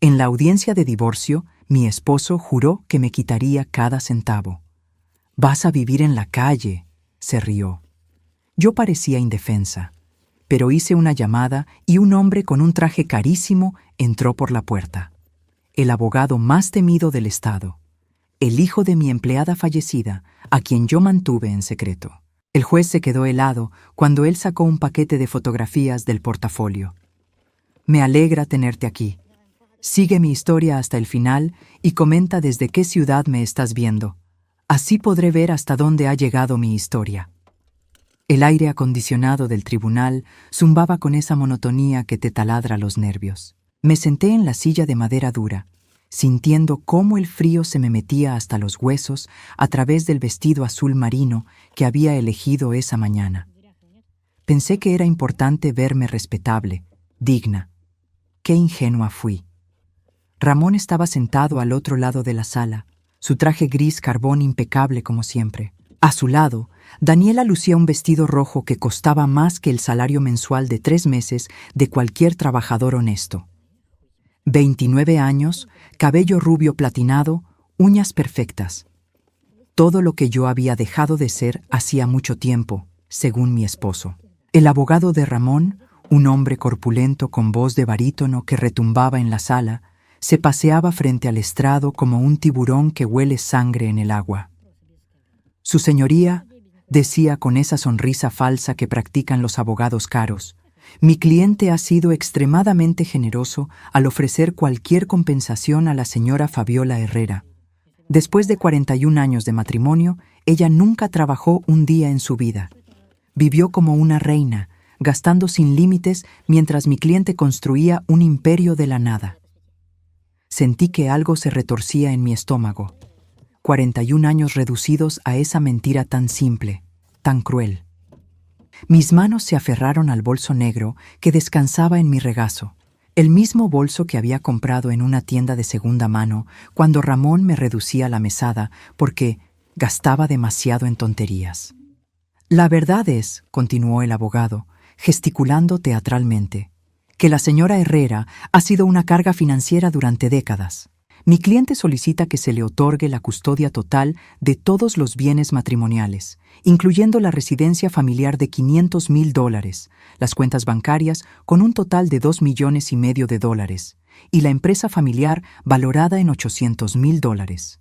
En la audiencia de divorcio, mi esposo juró que me quitaría cada centavo. «Vas a vivir en la calle», se rió. Yo parecía indefensa, pero hice una llamada y un hombre con un traje carísimo entró por la puerta. El abogado más temido del estado. El hijo de mi empleada fallecida, a quien yo mantuve en secreto. El juez se quedó helado cuando él sacó un paquete de fotografías del portafolio. «Me alegra tenerte aquí. Sigue mi historia hasta el final y comenta desde qué ciudad me estás viendo. Así podré ver hasta dónde ha llegado mi historia». El aire acondicionado del tribunal zumbaba con esa monotonía que te taladra los nervios. Me senté en la silla de madera dura, sintiendo cómo el frío se me metía hasta los huesos a través del vestido azul marino que había elegido esa mañana. Pensé que era importante verme respetable, digna. Qué ingenua fui. Ramón estaba sentado al otro lado de la sala, su traje gris carbón impecable como siempre. A su lado, Daniela lucía un vestido rojo que costaba más que el salario mensual de 3 meses de cualquier trabajador honesto. 29 años, cabello rubio platinado, uñas perfectas. Todo lo que yo había dejado de ser hacía mucho tiempo, según mi esposo. El abogado de Ramón, un hombre corpulento con voz de barítono que retumbaba en la sala, se paseaba frente al estrado como un tiburón que huele sangre en el agua. «Su señoría», decía con esa sonrisa falsa que practican los abogados caros, «mi cliente ha sido extremadamente generoso al ofrecer cualquier compensación a la señora Fabiola Herrera. Después de 41 años de matrimonio, ella nunca trabajó un día en su vida. Vivió como una reina, gastando sin límites mientras mi cliente construía un imperio de la nada». Sentí que algo se retorcía en mi estómago. 41 años reducidos a esa mentira tan simple, tan cruel. Mis manos se aferraron al bolso negro que descansaba en mi regazo, el mismo bolso que había comprado en una tienda de segunda mano cuando Ramón me reducía la mesada porque gastaba demasiado en tonterías. «La verdad es», continuó el abogado, gesticulando teatralmente, «que la señora Herrera ha sido una carga financiera durante décadas. Mi cliente solicita que se le otorgue la custodia total de todos los bienes matrimoniales, incluyendo la residencia familiar de $500,000, las cuentas bancarias con un total de $2,5 millones y la empresa familiar valorada en $800,000.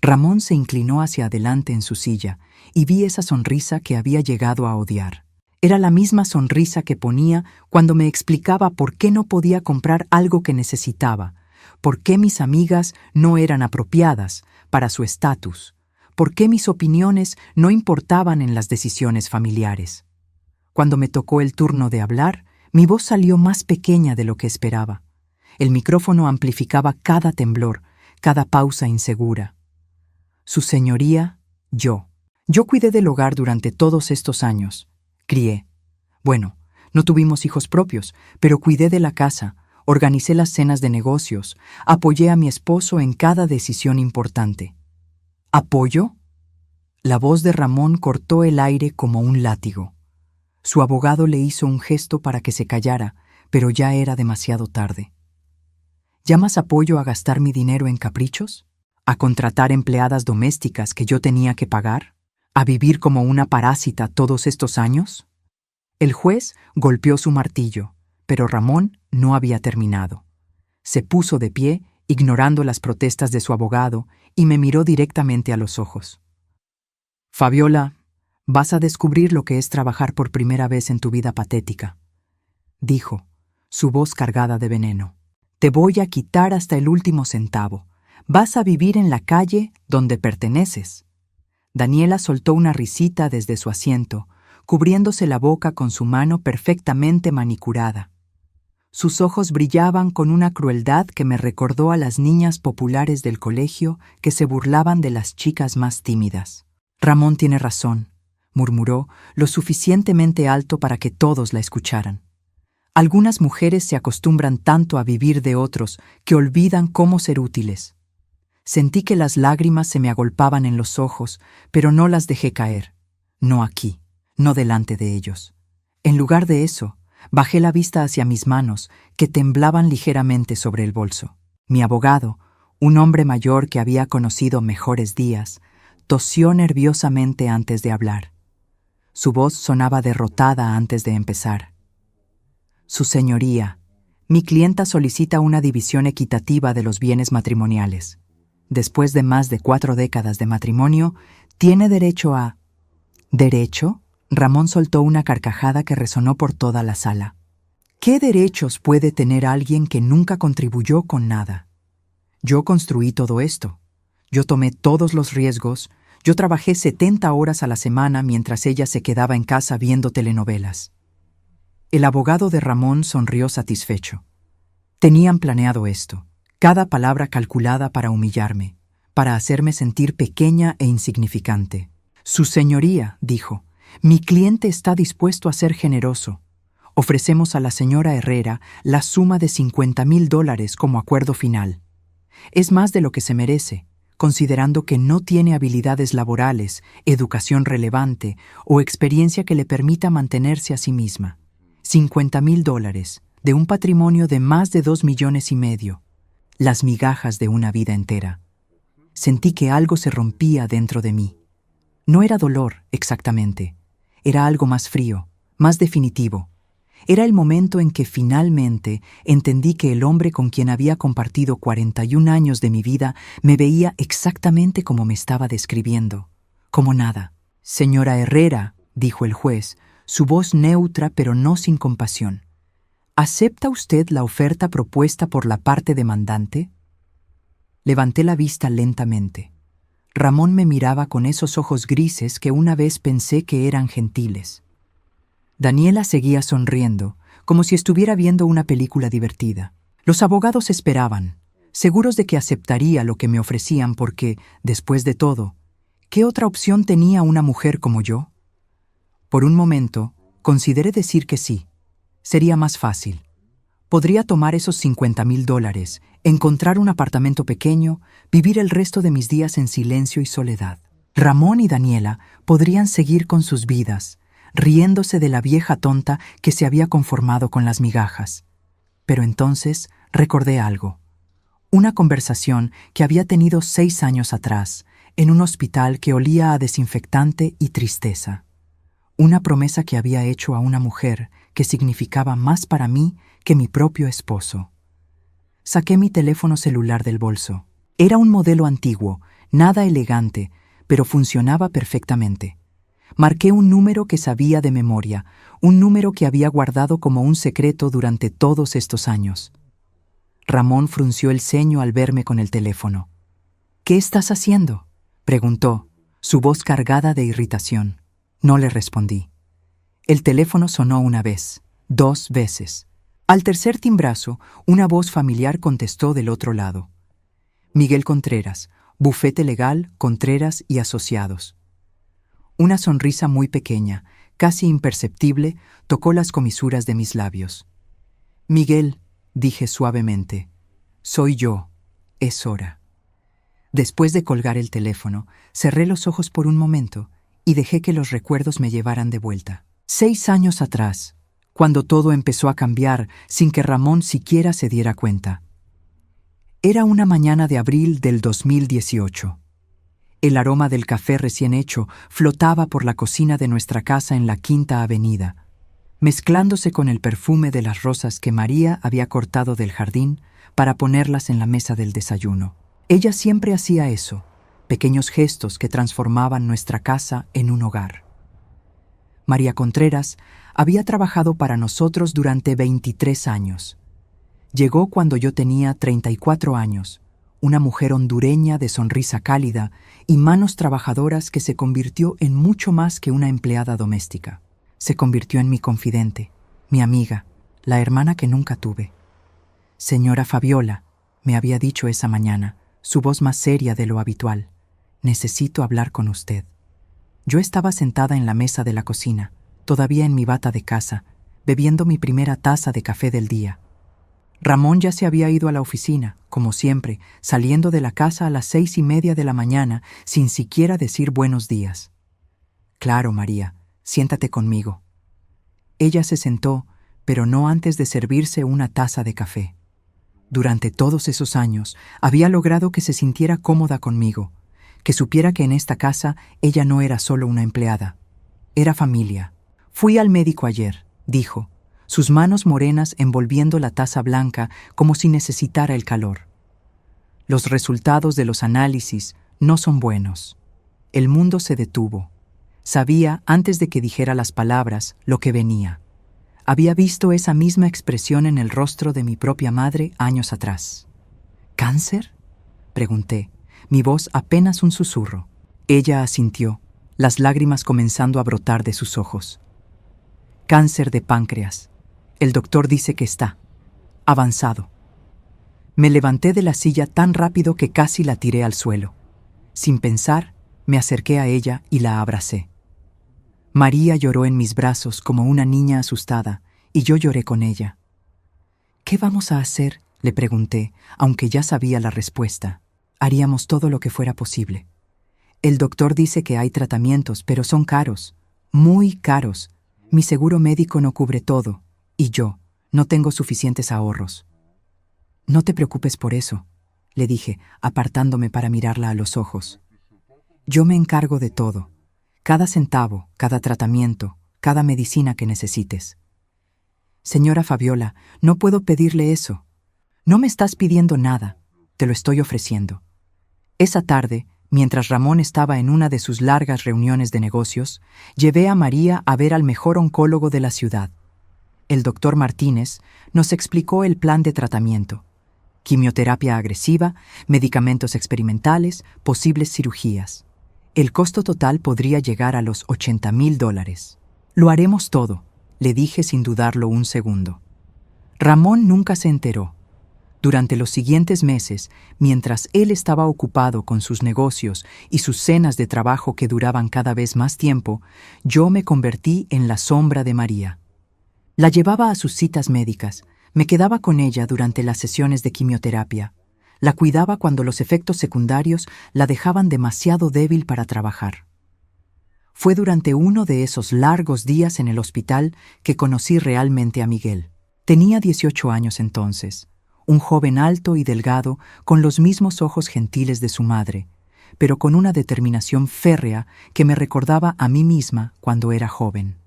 Ramón se inclinó hacia adelante en su silla y vi esa sonrisa que había llegado a odiar. Era la misma sonrisa que ponía cuando me explicaba por qué no podía comprar algo que necesitaba, por qué mis amigas no eran apropiadas para su estatus, por qué mis opiniones no importaban en las decisiones familiares. Cuando me tocó el turno de hablar, mi voz salió más pequeña de lo que esperaba. El micrófono amplificaba cada temblor, cada pausa insegura. «Su señoría, yo cuidé del hogar durante todos estos años. Crié. Bueno, no tuvimos hijos propios, pero cuidé de la casa, organicé las cenas de negocios, apoyé a mi esposo en cada decisión importante». «¿Apoyo?». La voz de Ramón cortó el aire como un látigo. Su abogado le hizo un gesto para que se callara, pero ya era demasiado tarde. «¿Llamas apoyo a gastar mi dinero en caprichos? ¿A contratar empleadas domésticas que yo tenía que pagar? ¿A vivir como una parásita todos estos años?». El juez golpeó su martillo, pero Ramón no había terminado. Se puso de pie, ignorando las protestas de su abogado, y me miró directamente a los ojos. «Fabiola, vas a descubrir lo que es trabajar por primera vez en tu vida patética», dijo, su voz cargada de veneno. «Te voy a quitar hasta el último centavo. Vas a vivir en la calle donde perteneces». Daniela soltó una risita desde su asiento, cubriéndose la boca con su mano perfectamente manicurada. Sus ojos brillaban con una crueldad que me recordó a las niñas populares del colegio que se burlaban de las chicas más tímidas. «Ramón tiene razón», murmuró, lo suficientemente alto para que todos la escucharan. «Algunas mujeres se acostumbran tanto a vivir de otros que olvidan cómo ser útiles». Sentí que las lágrimas se me agolpaban en los ojos, pero no las dejé caer. No aquí, no delante de ellos. En lugar de eso, Bajé la vista hacia mis manos, que temblaban ligeramente sobre el bolso. Mi abogado, un hombre mayor que había conocido mejores días, tosió nerviosamente antes de hablar. Su voz sonaba derrotada antes de empezar. Su señoría, mi clienta solicita una división equitativa de los bienes matrimoniales. Después de más de 4 décadas de matrimonio, tiene derecho a... ¿Derecho? Ramón soltó una carcajada que resonó por toda la sala. ¿Qué derechos puede tener alguien que nunca contribuyó con nada? Yo construí todo esto. Yo tomé todos los riesgos. Yo trabajé 70 horas a la semana mientras ella se quedaba en casa viendo telenovelas. El abogado de Ramón sonrió satisfecho. Tenían planeado esto, cada palabra calculada para humillarme, para hacerme sentir pequeña e insignificante. Su señoría, dijo, mi cliente está dispuesto a ser generoso. Ofrecemos a la señora Herrera la suma de $50,000 como acuerdo final. Es más de lo que se merece, considerando que no tiene habilidades laborales, educación relevante o experiencia que le permita mantenerse a sí misma. $50,000 de un patrimonio de más de 2,5 millones, las migajas de una vida entera. Sentí que algo se rompía dentro de mí. No era dolor, exactamente. Era algo más frío, más definitivo. Era el momento en que finalmente entendí que el hombre con quien había compartido 41 años de mi vida me veía exactamente como me estaba describiendo, como nada. Señora Herrera, dijo el juez, su voz neutra pero no sin compasión. ¿Acepta usted la oferta propuesta por la parte demandante? Levanté la vista lentamente. Ramón me miraba con esos ojos grises que una vez pensé que eran gentiles. Daniela seguía sonriendo, como si estuviera viendo una película divertida. Los abogados esperaban, seguros de que aceptaría lo que me ofrecían porque, después de todo, ¿qué otra opción tenía una mujer como yo? Por un momento, consideré decir que sí. Sería más fácil. Podría tomar esos $50,000, encontrar un apartamento pequeño, vivir el resto de mis días en silencio y soledad. Ramón y Daniela podrían seguir con sus vidas, riéndose de la vieja tonta que se había conformado con las migajas. Pero entonces recordé algo. Una conversación que había tenido 6 años atrás, en un hospital que olía a desinfectante y tristeza. Una promesa que había hecho a una mujer que significaba más para mí que mi propio esposo. Saqué mi teléfono celular del bolso. Era un modelo antiguo, nada elegante, pero funcionaba perfectamente. Marqué un número que sabía de memoria, un número que había guardado como un secreto durante todos estos años. Ramón frunció el ceño al verme con el teléfono. ¿Qué estás haciendo?, preguntó, su voz cargada de irritación. No le respondí. El teléfono sonó una vez, 2 veces. Al tercer timbrazo, una voz familiar contestó del otro lado. Miguel Contreras, Bufete Legal, Contreras y Asociados. Una sonrisa muy pequeña, casi imperceptible, tocó las comisuras de mis labios. Miguel, dije suavemente, soy yo, es hora. Después de colgar el teléfono, cerré los ojos por un momento y dejé que los recuerdos me llevaran de vuelta. 6 años atrás, cuando todo empezó a cambiar sin que Ramón siquiera se diera cuenta. Era una mañana de abril del 2018. El aroma del café recién hecho flotaba por la cocina de nuestra casa en la Quinta Avenida, mezclándose con el perfume de las rosas que María había cortado del jardín para ponerlas en la mesa del desayuno. Ella siempre hacía eso, pequeños gestos que transformaban nuestra casa en un hogar. María Contreras había trabajado para nosotros durante 23 años. Llegó cuando yo tenía 34 años, una mujer hondureña de sonrisa cálida y manos trabajadoras que se convirtió en mucho más que una empleada doméstica. Se convirtió en mi confidente, mi amiga, la hermana que nunca tuve. Señora Fabiola, me había dicho esa mañana, su voz más seria de lo habitual, necesito hablar con usted. Yo estaba sentada en la mesa de la cocina, todavía en mi bata de casa, bebiendo mi primera taza de café del día. Ramón ya se había ido a la oficina, como siempre, saliendo de la casa a las 6:30 de la mañana, sin siquiera decir buenos días. Claro, María, siéntate conmigo. Ella se sentó, pero no antes de servirse una taza de café. Durante todos esos años había logrado que se sintiera cómoda conmigo, que supiera que en esta casa ella no era solo una empleada, era familia. Fui al médico ayer, dijo, sus manos morenas envolviendo la taza blanca como si necesitara el calor. Los resultados de los análisis no son buenos. El mundo se detuvo. Sabía, antes de que dijera las palabras, lo que venía. Había visto esa misma expresión en el rostro de mi propia madre años atrás. ¿Cáncer?, pregunté, mi voz apenas un susurro. Ella asintió, las lágrimas comenzando a brotar de sus ojos. Cáncer de páncreas. El doctor dice que está avanzado. Me levanté de la silla tan rápido que casi la tiré al suelo. Sin pensar, me acerqué a ella y la abracé. María lloró en mis brazos como una niña asustada, y yo lloré con ella. ¿Qué vamos a hacer?, le pregunté, aunque ya sabía la respuesta. Haríamos todo lo que fuera posible. El doctor dice que hay tratamientos, pero son caros, muy caros. Mi seguro médico no cubre todo, y yo no tengo suficientes ahorros. No te preocupes por eso, le dije, apartándome para mirarla a los ojos. Yo me encargo de todo. Cada centavo, cada tratamiento, cada medicina que necesites. Señora Fabiola, no puedo pedirle eso. No me estás pidiendo nada, te lo estoy ofreciendo. Esa tarde, mientras Ramón estaba en una de sus largas reuniones de negocios, llevé a María a ver al mejor oncólogo de la ciudad. El doctor Martínez nos explicó el plan de tratamiento. Quimioterapia agresiva, medicamentos experimentales, posibles cirugías. El costo total podría llegar a los $80,000. Lo haremos todo, le dije sin dudarlo un segundo. Ramón nunca se enteró. Durante los siguientes meses, mientras él estaba ocupado con sus negocios y sus cenas de trabajo que duraban cada vez más tiempo, yo me convertí en la sombra de María. La llevaba a sus citas médicas, me quedaba con ella durante las sesiones de quimioterapia. La cuidaba cuando los efectos secundarios la dejaban demasiado débil para trabajar. Fue durante uno de esos largos días en el hospital que conocí realmente a Miguel. Tenía 18 años entonces, un joven alto y delgado con los mismos ojos gentiles de su madre, pero con una determinación férrea que me recordaba a mí misma cuando era joven.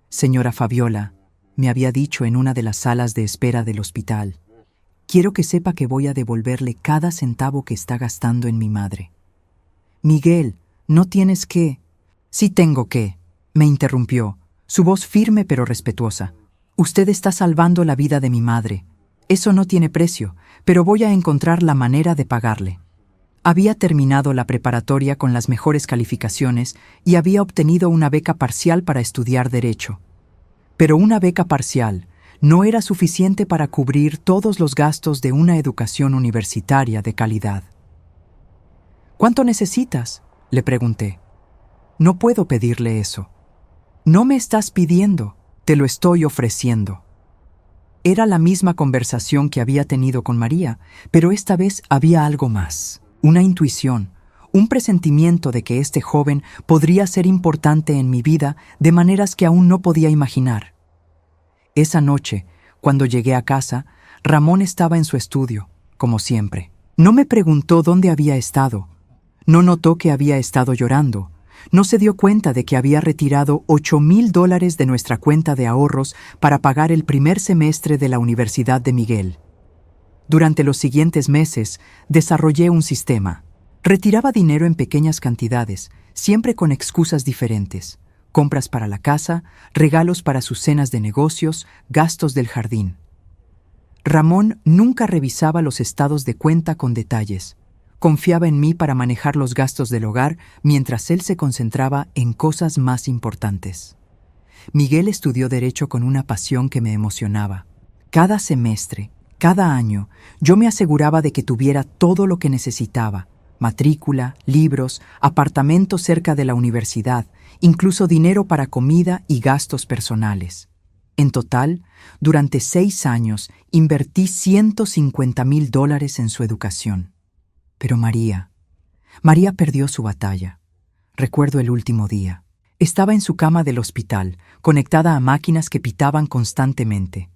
Señora Fabiola, me había dicho en una de las salas de espera del hospital, quiero que sepa que voy a devolverle cada centavo que está gastando en mi madre. Miguel, no tienes que... Sí tengo que, me interrumpió, su voz firme pero respetuosa. Usted está salvando la vida de mi madre. Eso no tiene precio, pero voy a encontrar la manera de pagarle. Había terminado la preparatoria con las mejores calificaciones y había obtenido una beca parcial para estudiar Derecho. Pero una beca parcial no era suficiente para cubrir todos los gastos de una educación universitaria de calidad. ¿Cuánto necesitas?, le pregunté. No puedo pedirle eso. No me estás pidiendo, te lo estoy ofreciendo. Era la misma conversación que había tenido con María, pero esta vez había algo más, una intuición, un presentimiento de que este joven podría ser importante en mi vida de maneras que aún no podía imaginar. Esa noche, cuando llegué a casa, Ramón estaba en su estudio, como siempre. No me preguntó dónde había estado. No notó que había estado llorando. No se dio cuenta de que había retirado $8,000 de nuestra cuenta de ahorros para pagar el primer semestre de la Universidad de Miguel. Durante los siguientes meses, desarrollé un sistema. Retiraba dinero en pequeñas cantidades, siempre con excusas diferentes. Compras para la casa, regalos para sus cenas de negocios, gastos del jardín. Ramón nunca revisaba los estados de cuenta con detalles. Confiaba en mí para manejar los gastos del hogar mientras él se concentraba en cosas más importantes. Miguel estudió Derecho con una pasión que me emocionaba. Cada semestre, cada año, yo me aseguraba de que tuviera todo lo que necesitaba: matrícula, libros, apartamento cerca de la universidad, incluso dinero para comida y gastos personales. En total, durante 6 años, invertí $150,000 en su educación. Pero María perdió su batalla. Recuerdo el último día. Estaba en su cama del hospital, conectada a máquinas que pitaban constantemente.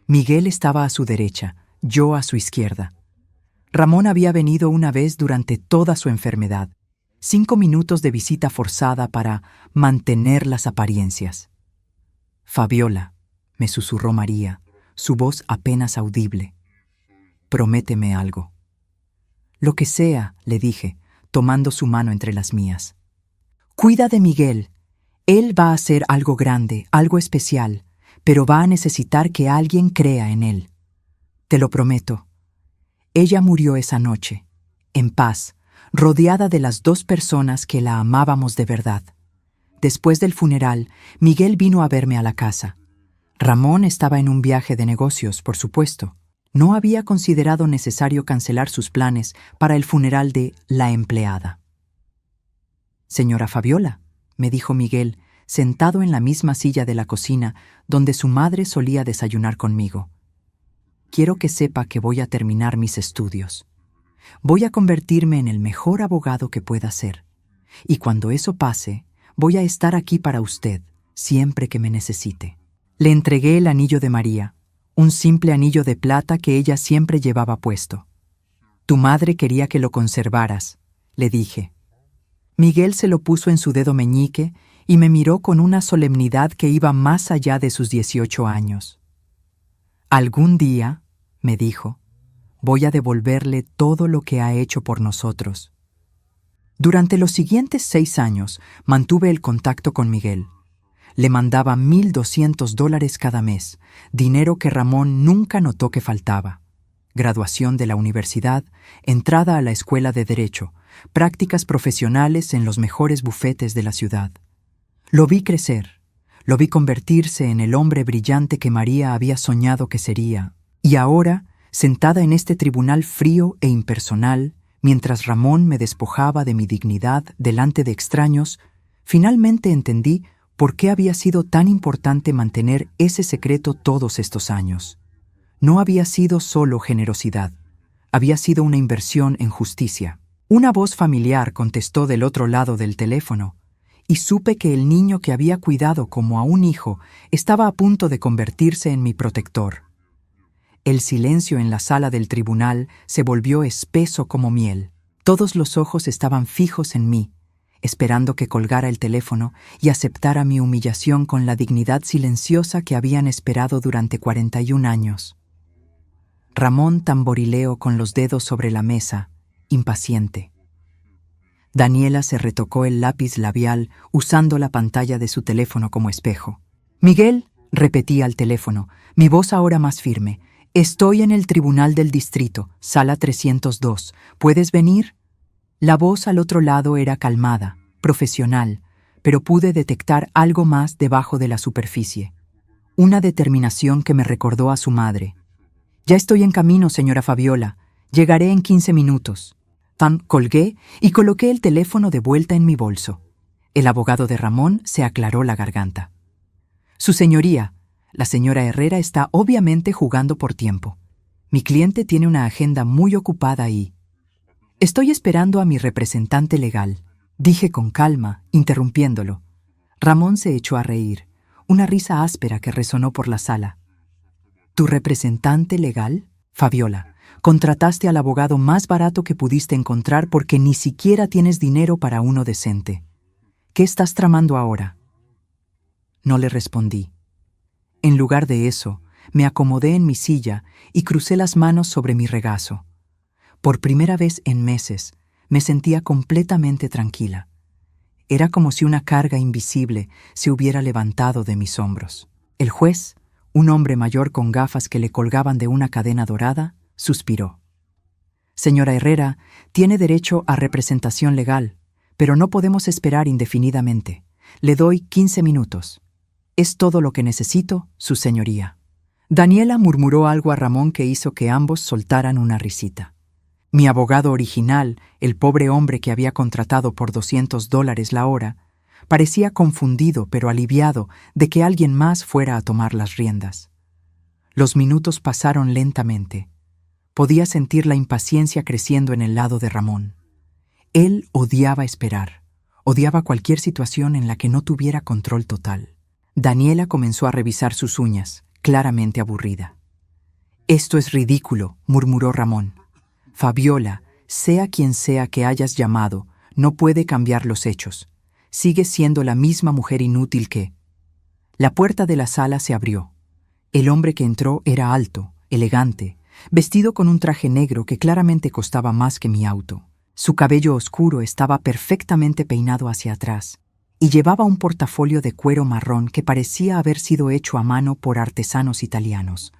Miguel estaba a su derecha, yo a su izquierda. Ramón había venido una vez durante toda su enfermedad, 5 minutos de visita forzada para mantener las apariencias. «Fabiola», me susurró María, su voz apenas audible. «Prométeme algo». «Lo que sea», le dije, tomando su mano entre las mías. «Cuida de Miguel. Él va a hacer algo grande, algo especial, pero va a necesitar que alguien crea en él. Te lo prometo». Ella murió esa noche, en paz, rodeada de las 2 personas que la amábamos de verdad. Después del funeral, Miguel vino a verme a la casa. Ramón estaba en un viaje de negocios, por supuesto. No había considerado necesario cancelar sus planes para el funeral de la empleada. «Señora Fabiola», me dijo Miguel, sentado en la misma silla de la cocina donde su madre solía desayunar conmigo. «Quiero que sepa que voy a terminar mis estudios. Voy a convertirme en el mejor abogado que pueda ser. Y cuando eso pase, voy a estar aquí para usted, siempre que me necesite». Le entregué el anillo de María, un simple anillo de plata que ella siempre llevaba puesto. «Tu madre quería que lo conservaras», le dije. Miguel se lo puso en su dedo meñique y me miró con una solemnidad que iba más allá de sus 18 años. «Algún día», me dijo, «voy a devolverle todo lo que ha hecho por nosotros». Durante los siguientes 6 años mantuve el contacto con Miguel. Le mandaba $1,200 cada mes, dinero que Ramón nunca notó que faltaba. Graduación de la universidad, entrada a la escuela de Derecho, prácticas profesionales en los mejores bufetes de la ciudad. Lo vi crecer, lo vi convertirse en el hombre brillante que María había soñado que sería, y ahora, sentada en este tribunal frío e impersonal, mientras Ramón me despojaba de mi dignidad delante de extraños, finalmente entendí por qué había sido tan importante mantener ese secreto todos estos años. No había sido solo generosidad, había sido una inversión en justicia. Una voz familiar contestó del otro lado del teléfono, y supe que el niño que había cuidado como a un hijo estaba a punto de convertirse en mi protector. El silencio en la sala del tribunal se volvió espeso como miel. Todos los ojos estaban fijos en mí, esperando que colgara el teléfono y aceptara mi humillación con la dignidad silenciosa que habían esperado durante 41 años. Ramón tamborileó con los dedos sobre la mesa, impaciente. Daniela se retocó el lápiz labial usando la pantalla de su teléfono como espejo. «Miguel», repetía al teléfono, mi voz ahora más firme, «estoy en el Tribunal del Distrito, sala 302. ¿Puedes venir?» La voz al otro lado era calmada, profesional, pero pude detectar algo más debajo de la superficie. Una determinación que me recordó a su madre. «Ya estoy en camino, señora Fabiola. Llegaré en 15 minutos». Colgué y coloqué el teléfono de vuelta en mi bolso. El abogado de Ramón se aclaró la garganta. «Su señoría, la señora Herrera está obviamente jugando por tiempo. Mi cliente tiene una agenda muy ocupada y...» «Estoy esperando a mi representante legal», dije con calma, interrumpiéndolo. Ramón se echó a reír, una risa áspera que resonó por la sala. «¿Tu representante legal? Fabiola, contrataste al abogado más barato que pudiste encontrar porque ni siquiera tienes dinero para uno decente. ¿Qué estás tramando ahora?» No le respondí. En lugar de eso, me acomodé en mi silla y crucé las manos sobre mi regazo. Por primera vez en meses, me sentía completamente tranquila. Era como si una carga invisible se hubiera levantado de mis hombros. El juez, un hombre mayor con gafas que le colgaban de una cadena dorada, suspiró. «Señora Herrera, tiene derecho a representación legal, pero no podemos esperar indefinidamente. Le doy 15 minutos. Es todo lo que necesito, su señoría». Daniela murmuró algo a Ramón que hizo que ambos soltaran una risita. Mi abogado original, el pobre hombre que había contratado por $200 la hora, parecía confundido pero aliviado de que alguien más fuera a tomar las riendas. Los minutos pasaron lentamente. Podía sentir la impaciencia creciendo en el lado de Ramón. Él odiaba esperar, Odiaba cualquier situación en la que no tuviera control total. Daniela comenzó a revisar sus uñas, claramente aburrida. «Esto es ridículo», murmuró Ramón. «Fabiola, sea quien sea que hayas llamado, no puede cambiar los hechos. Sigues siendo la misma mujer inútil que...». La puerta de la sala se abrió. El hombre que entró era alto, elegante, vestido con un traje negro que claramente costaba más que mi auto. Su cabello oscuro estaba perfectamente peinado hacia atrás y llevaba un portafolio de cuero marrón que parecía haber sido hecho a mano por artesanos italianos.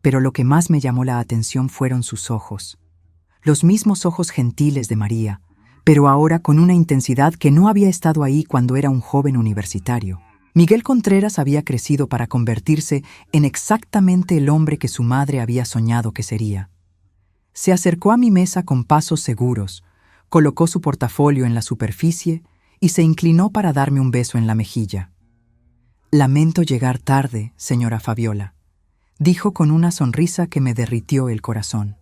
Pero lo que más me llamó la atención fueron sus ojos. Los mismos ojos gentiles de María, pero ahora con una intensidad que no había estado ahí cuando era un joven universitario. Miguel Contreras había crecido para convertirse en exactamente el hombre que su madre había soñado que sería. Se acercó a mi mesa con pasos seguros, colocó su portafolio en la superficie y se inclinó para darme un beso en la mejilla. «Lamento llegar tarde, señora Fabiola», dijo con una sonrisa que me derritió el corazón.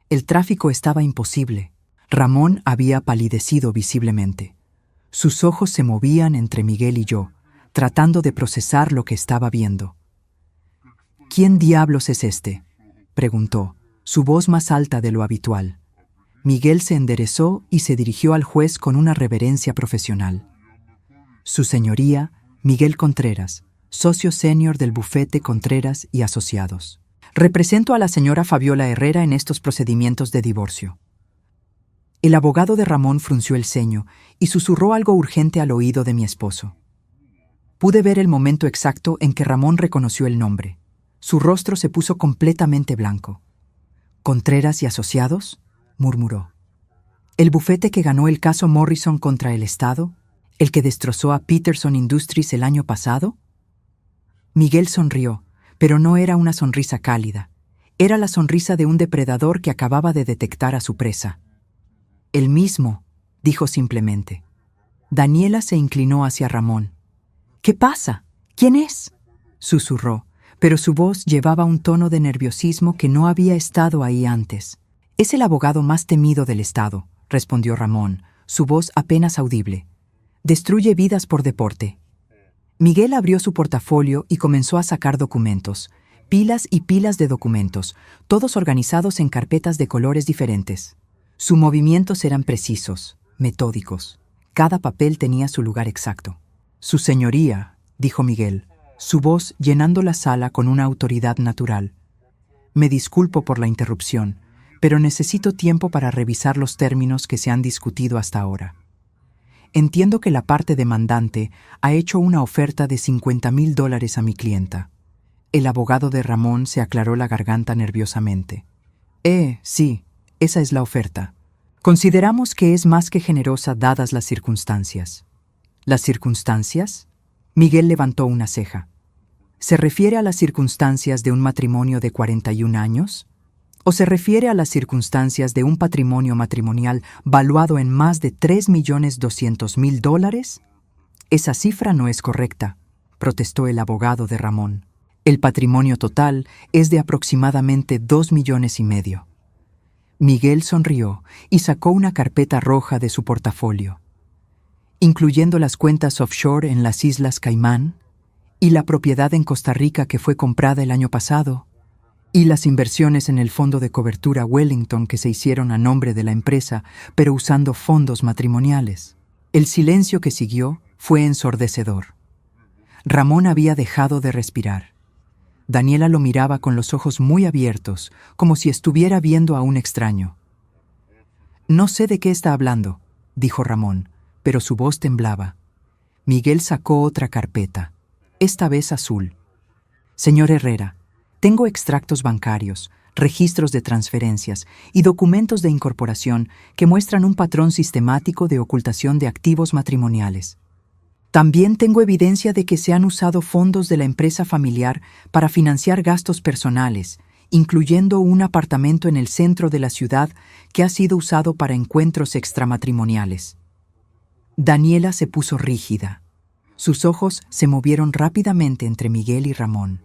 El tráfico estaba imposible. Ramón había palidecido visiblemente. Sus ojos se movían entre Miguel y yo, tratando de procesar lo que estaba viendo. «¿Quién diablos es este?», preguntó, su voz más alta de lo habitual. Miguel se enderezó y se dirigió al juez con una reverencia profesional. «Su señoría, Miguel Contreras, socio senior del bufete Contreras y Asociados. Represento a la señora Fabiola Herrera en estos procedimientos de divorcio». El abogado de Ramón frunció el ceño y susurró algo urgente al oído de mi esposo. Pude ver el momento exacto en que Ramón reconoció el nombre. Su rostro se puso completamente blanco. «¿Contreras y Asociados?», murmuró. «¿El bufete que ganó el caso Morrison contra el Estado? ¿El que destrozó a Peterson Industries el año pasado?». Miguel sonrió, pero no era una sonrisa cálida. Era la sonrisa de un depredador que acababa de detectar a su presa. «El mismo», dijo simplemente. Daniela se inclinó hacia Ramón. «¿Qué pasa? ¿Quién es?», susurró, pero su voz llevaba un tono de nerviosismo que no había estado ahí antes. «Es el abogado más temido del Estado», respondió Ramón, su voz apenas audible. «Destruye vidas por deporte». Miguel abrió su portafolio y comenzó a sacar documentos, pilas y pilas de documentos, todos organizados en carpetas de colores diferentes. Sus movimientos eran precisos, metódicos. Cada papel tenía su lugar exacto. «Su señoría», dijo Miguel, su voz llenando la sala con una autoridad natural. «Me disculpo por la interrupción, pero necesito tiempo para revisar los términos que se han discutido hasta ahora. Entiendo que la parte demandante ha hecho una oferta de $50,000 a mi clienta». El abogado de Ramón se aclaró la garganta nerviosamente. Sí, esa es la oferta. Consideramos que es más que generosa dadas las circunstancias». «¿Las circunstancias?», Miguel levantó una ceja. «¿Se refiere a las circunstancias de un matrimonio de 41 años? ¿O se refiere a las circunstancias de un patrimonio matrimonial valuado en más de $3,200,000? Esa cifra no es correcta», protestó el abogado de Ramón. «El patrimonio total es de aproximadamente $2,5 millones». Miguel sonrió y sacó una carpeta roja de su portafolio. «Incluyendo las cuentas offshore en las Islas Caimán, y la propiedad en Costa Rica que fue comprada el año pasado, y las inversiones en el fondo de cobertura Wellington que se hicieron a nombre de la empresa, pero usando fondos matrimoniales». El silencio que siguió fue ensordecedor. Ramón había dejado de respirar. Daniela lo miraba con los ojos muy abiertos, como si estuviera viendo a un extraño. «No sé de qué está hablando», dijo Ramón, pero su voz temblaba. Miguel sacó otra carpeta, esta vez azul. «Señor Herrera, tengo extractos bancarios, registros de transferencias y documentos de incorporación que muestran un patrón sistemático de ocultación de activos matrimoniales. También tengo evidencia de que se han usado fondos de la empresa familiar para financiar gastos personales, incluyendo un apartamento en el centro de la ciudad que ha sido usado para encuentros extramatrimoniales». Daniela se puso rígida. Sus ojos se movieron rápidamente entre Miguel y Ramón.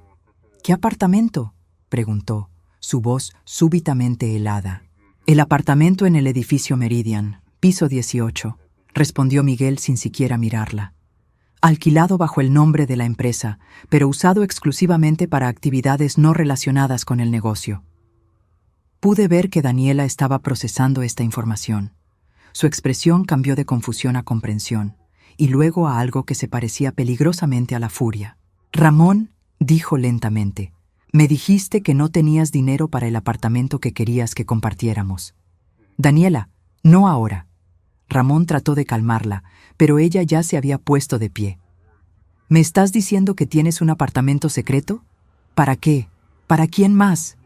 «¿Qué apartamento?», preguntó, su voz súbitamente helada. «El apartamento en el edificio Meridian, piso 18», respondió Miguel sin siquiera mirarla. Alquilado bajo el nombre de la empresa, pero usado exclusivamente para actividades no relacionadas con el negocio. Pude ver que Daniela estaba procesando esta información. Su expresión cambió de confusión a comprensión, y luego a algo que se parecía peligrosamente a la furia. Ramón, dijo lentamente, me dijiste que no tenías dinero para el apartamento que querías que compartiéramos. Daniela, no ahora. Ramón trató de calmarla, pero ella ya se había puesto de pie. ¿Me estás diciendo que tienes un apartamento secreto? ¿Para qué? ¿Para quién más?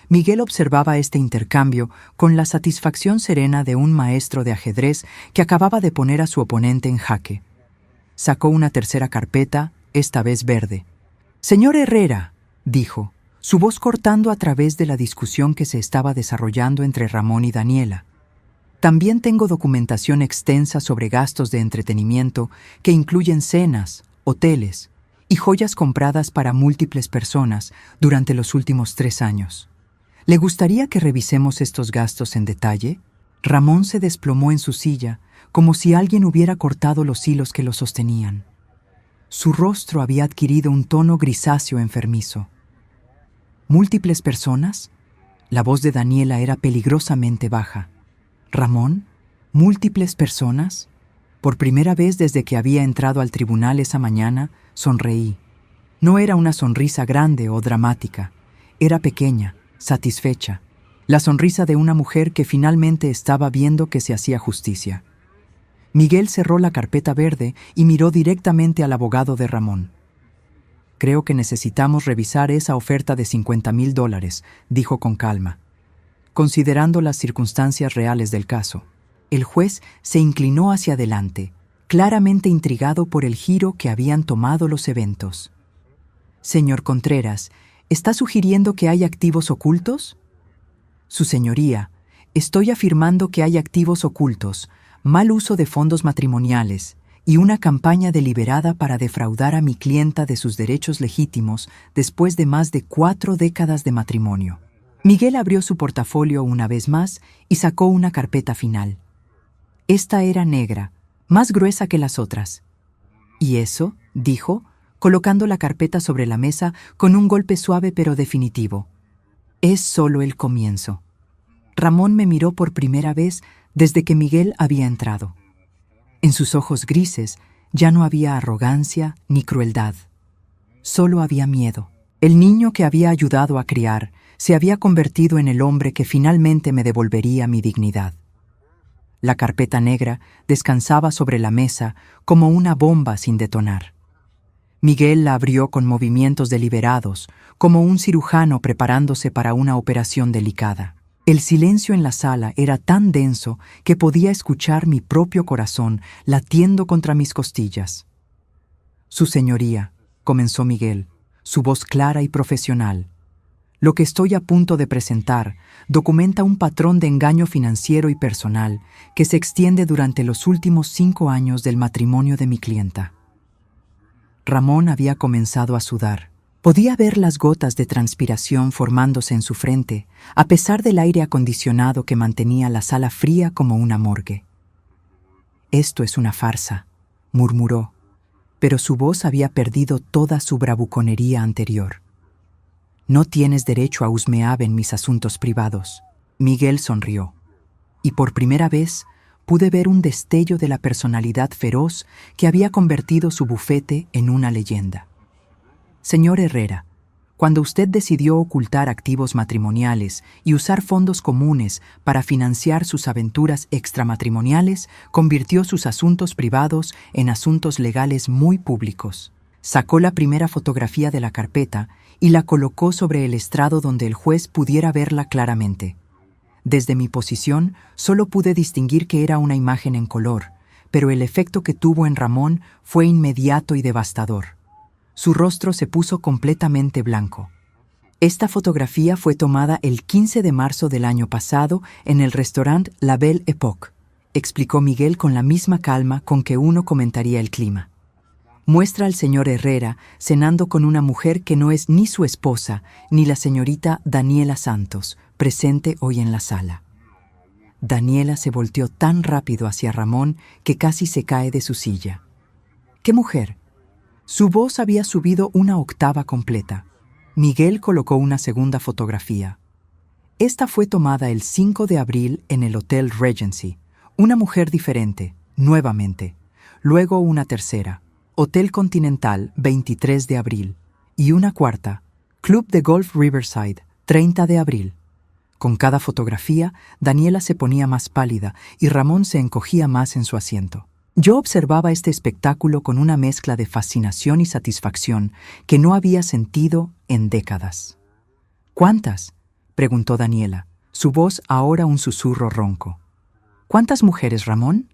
Miguel observaba este intercambio con la satisfacción serena de un maestro de ajedrez que acababa de poner a su oponente en jaque. Sacó una tercera carpeta, esta vez verde. «Señor Herrera», dijo, su voz cortando a través de la discusión que se estaba desarrollando entre Ramón y Daniela. También tengo documentación extensa sobre gastos de entretenimiento que incluyen cenas, hoteles y joyas compradas para múltiples personas durante los últimos 3 años. ¿Le gustaría que revisemos estos gastos en detalle? Ramón se desplomó en su silla, como si alguien hubiera cortado los hilos que lo sostenían. Su rostro había adquirido un tono grisáceo enfermizo. ¿Múltiples personas? La voz de Daniela era peligrosamente baja. ¿Ramón? ¿Múltiples personas? Por primera vez desde que había entrado al tribunal esa mañana, sonreí. No era una sonrisa grande o dramática, era pequeña, satisfecha, la sonrisa de una mujer que finalmente estaba viendo que se hacía justicia. Miguel cerró la carpeta verde y miró directamente al abogado de Ramón. «Creo que necesitamos revisar esa oferta de $50,000», dijo con calma. Considerando las circunstancias reales del caso, el juez se inclinó hacia adelante, claramente intrigado por el giro que habían tomado los eventos. «Señor Contreras, ¿está sugiriendo que hay activos ocultos?» «Su señoría, estoy afirmando que hay activos ocultos, mal uso de fondos matrimoniales y una campaña deliberada para defraudar a mi clienta de sus derechos legítimos después de más de 4 décadas de matrimonio». Miguel abrió su portafolio una vez más y sacó una carpeta final. Esta era negra, más gruesa que las otras. «¿Y eso?», dijo, colocando la carpeta sobre la mesa con un golpe suave pero definitivo. «Es solo el comienzo». Ramón me miró por primera vez desde que Miguel había entrado. En sus ojos grises ya no había arrogancia ni crueldad. Solo había miedo. El niño que había ayudado a criar se había convertido en el hombre que finalmente me devolvería mi dignidad. La carpeta negra descansaba sobre la mesa como una bomba sin detonar. Miguel la abrió con movimientos deliberados, como un cirujano preparándose para una operación delicada. El silencio en la sala era tan denso que podía escuchar mi propio corazón latiendo contra mis costillas. «Su señoría», comenzó Miguel, su voz clara y profesional. «Lo que estoy a punto de presentar documenta un patrón de engaño financiero y personal que se extiende durante los últimos 5 años del matrimonio de mi clienta». Ramón había comenzado a sudar. Podía ver las gotas de transpiración formándose en su frente, a pesar del aire acondicionado que mantenía la sala fría como una morgue. «Esto es una farsa», murmuró, pero su voz había perdido toda su bravuconería anterior. «No tienes derecho a husmear en mis asuntos privados». Miguel sonrió, y por primera vez pude ver un destello de la personalidad feroz que había convertido su bufete en una leyenda. «Señor Herrera, cuando usted decidió ocultar activos matrimoniales y usar fondos comunes para financiar sus aventuras extramatrimoniales, convirtió sus asuntos privados en asuntos legales muy públicos». Sacó la primera fotografía de la carpeta y la colocó sobre el estrado donde el juez pudiera verla claramente. Desde mi posición solo pude distinguir que era una imagen en color, pero el efecto que tuvo en Ramón fue inmediato y devastador. Su rostro se puso completamente blanco. «Esta fotografía fue tomada el 15 de marzo del año pasado en el restaurante La Belle Époque», explicó Miguel con la misma calma con que uno comentaría el clima. «Muestra al señor Herrera cenando con una mujer que no es ni su esposa ni la señorita Daniela Santos, presente hoy en la sala». Daniela se volteó tan rápido hacia Ramón que casi se cae de su silla. ¡Qué mujer! Su voz había subido una octava completa. Miguel colocó una segunda fotografía. Esta fue tomada el 5 de abril en el Hotel Regency. Una mujer diferente, nuevamente. Luego una tercera, Hotel Continental, 23 de abril. Y una cuarta, Club de Golf Riverside, 30 de abril. Con cada fotografía, Daniela se ponía más pálida y Ramón se encogía más en su asiento. Yo observaba este espectáculo con una mezcla de fascinación y satisfacción que no había sentido en décadas. ¿Cuántas?, preguntó Daniela, su voz ahora un susurro ronco. ¿Cuántas mujeres, Ramón?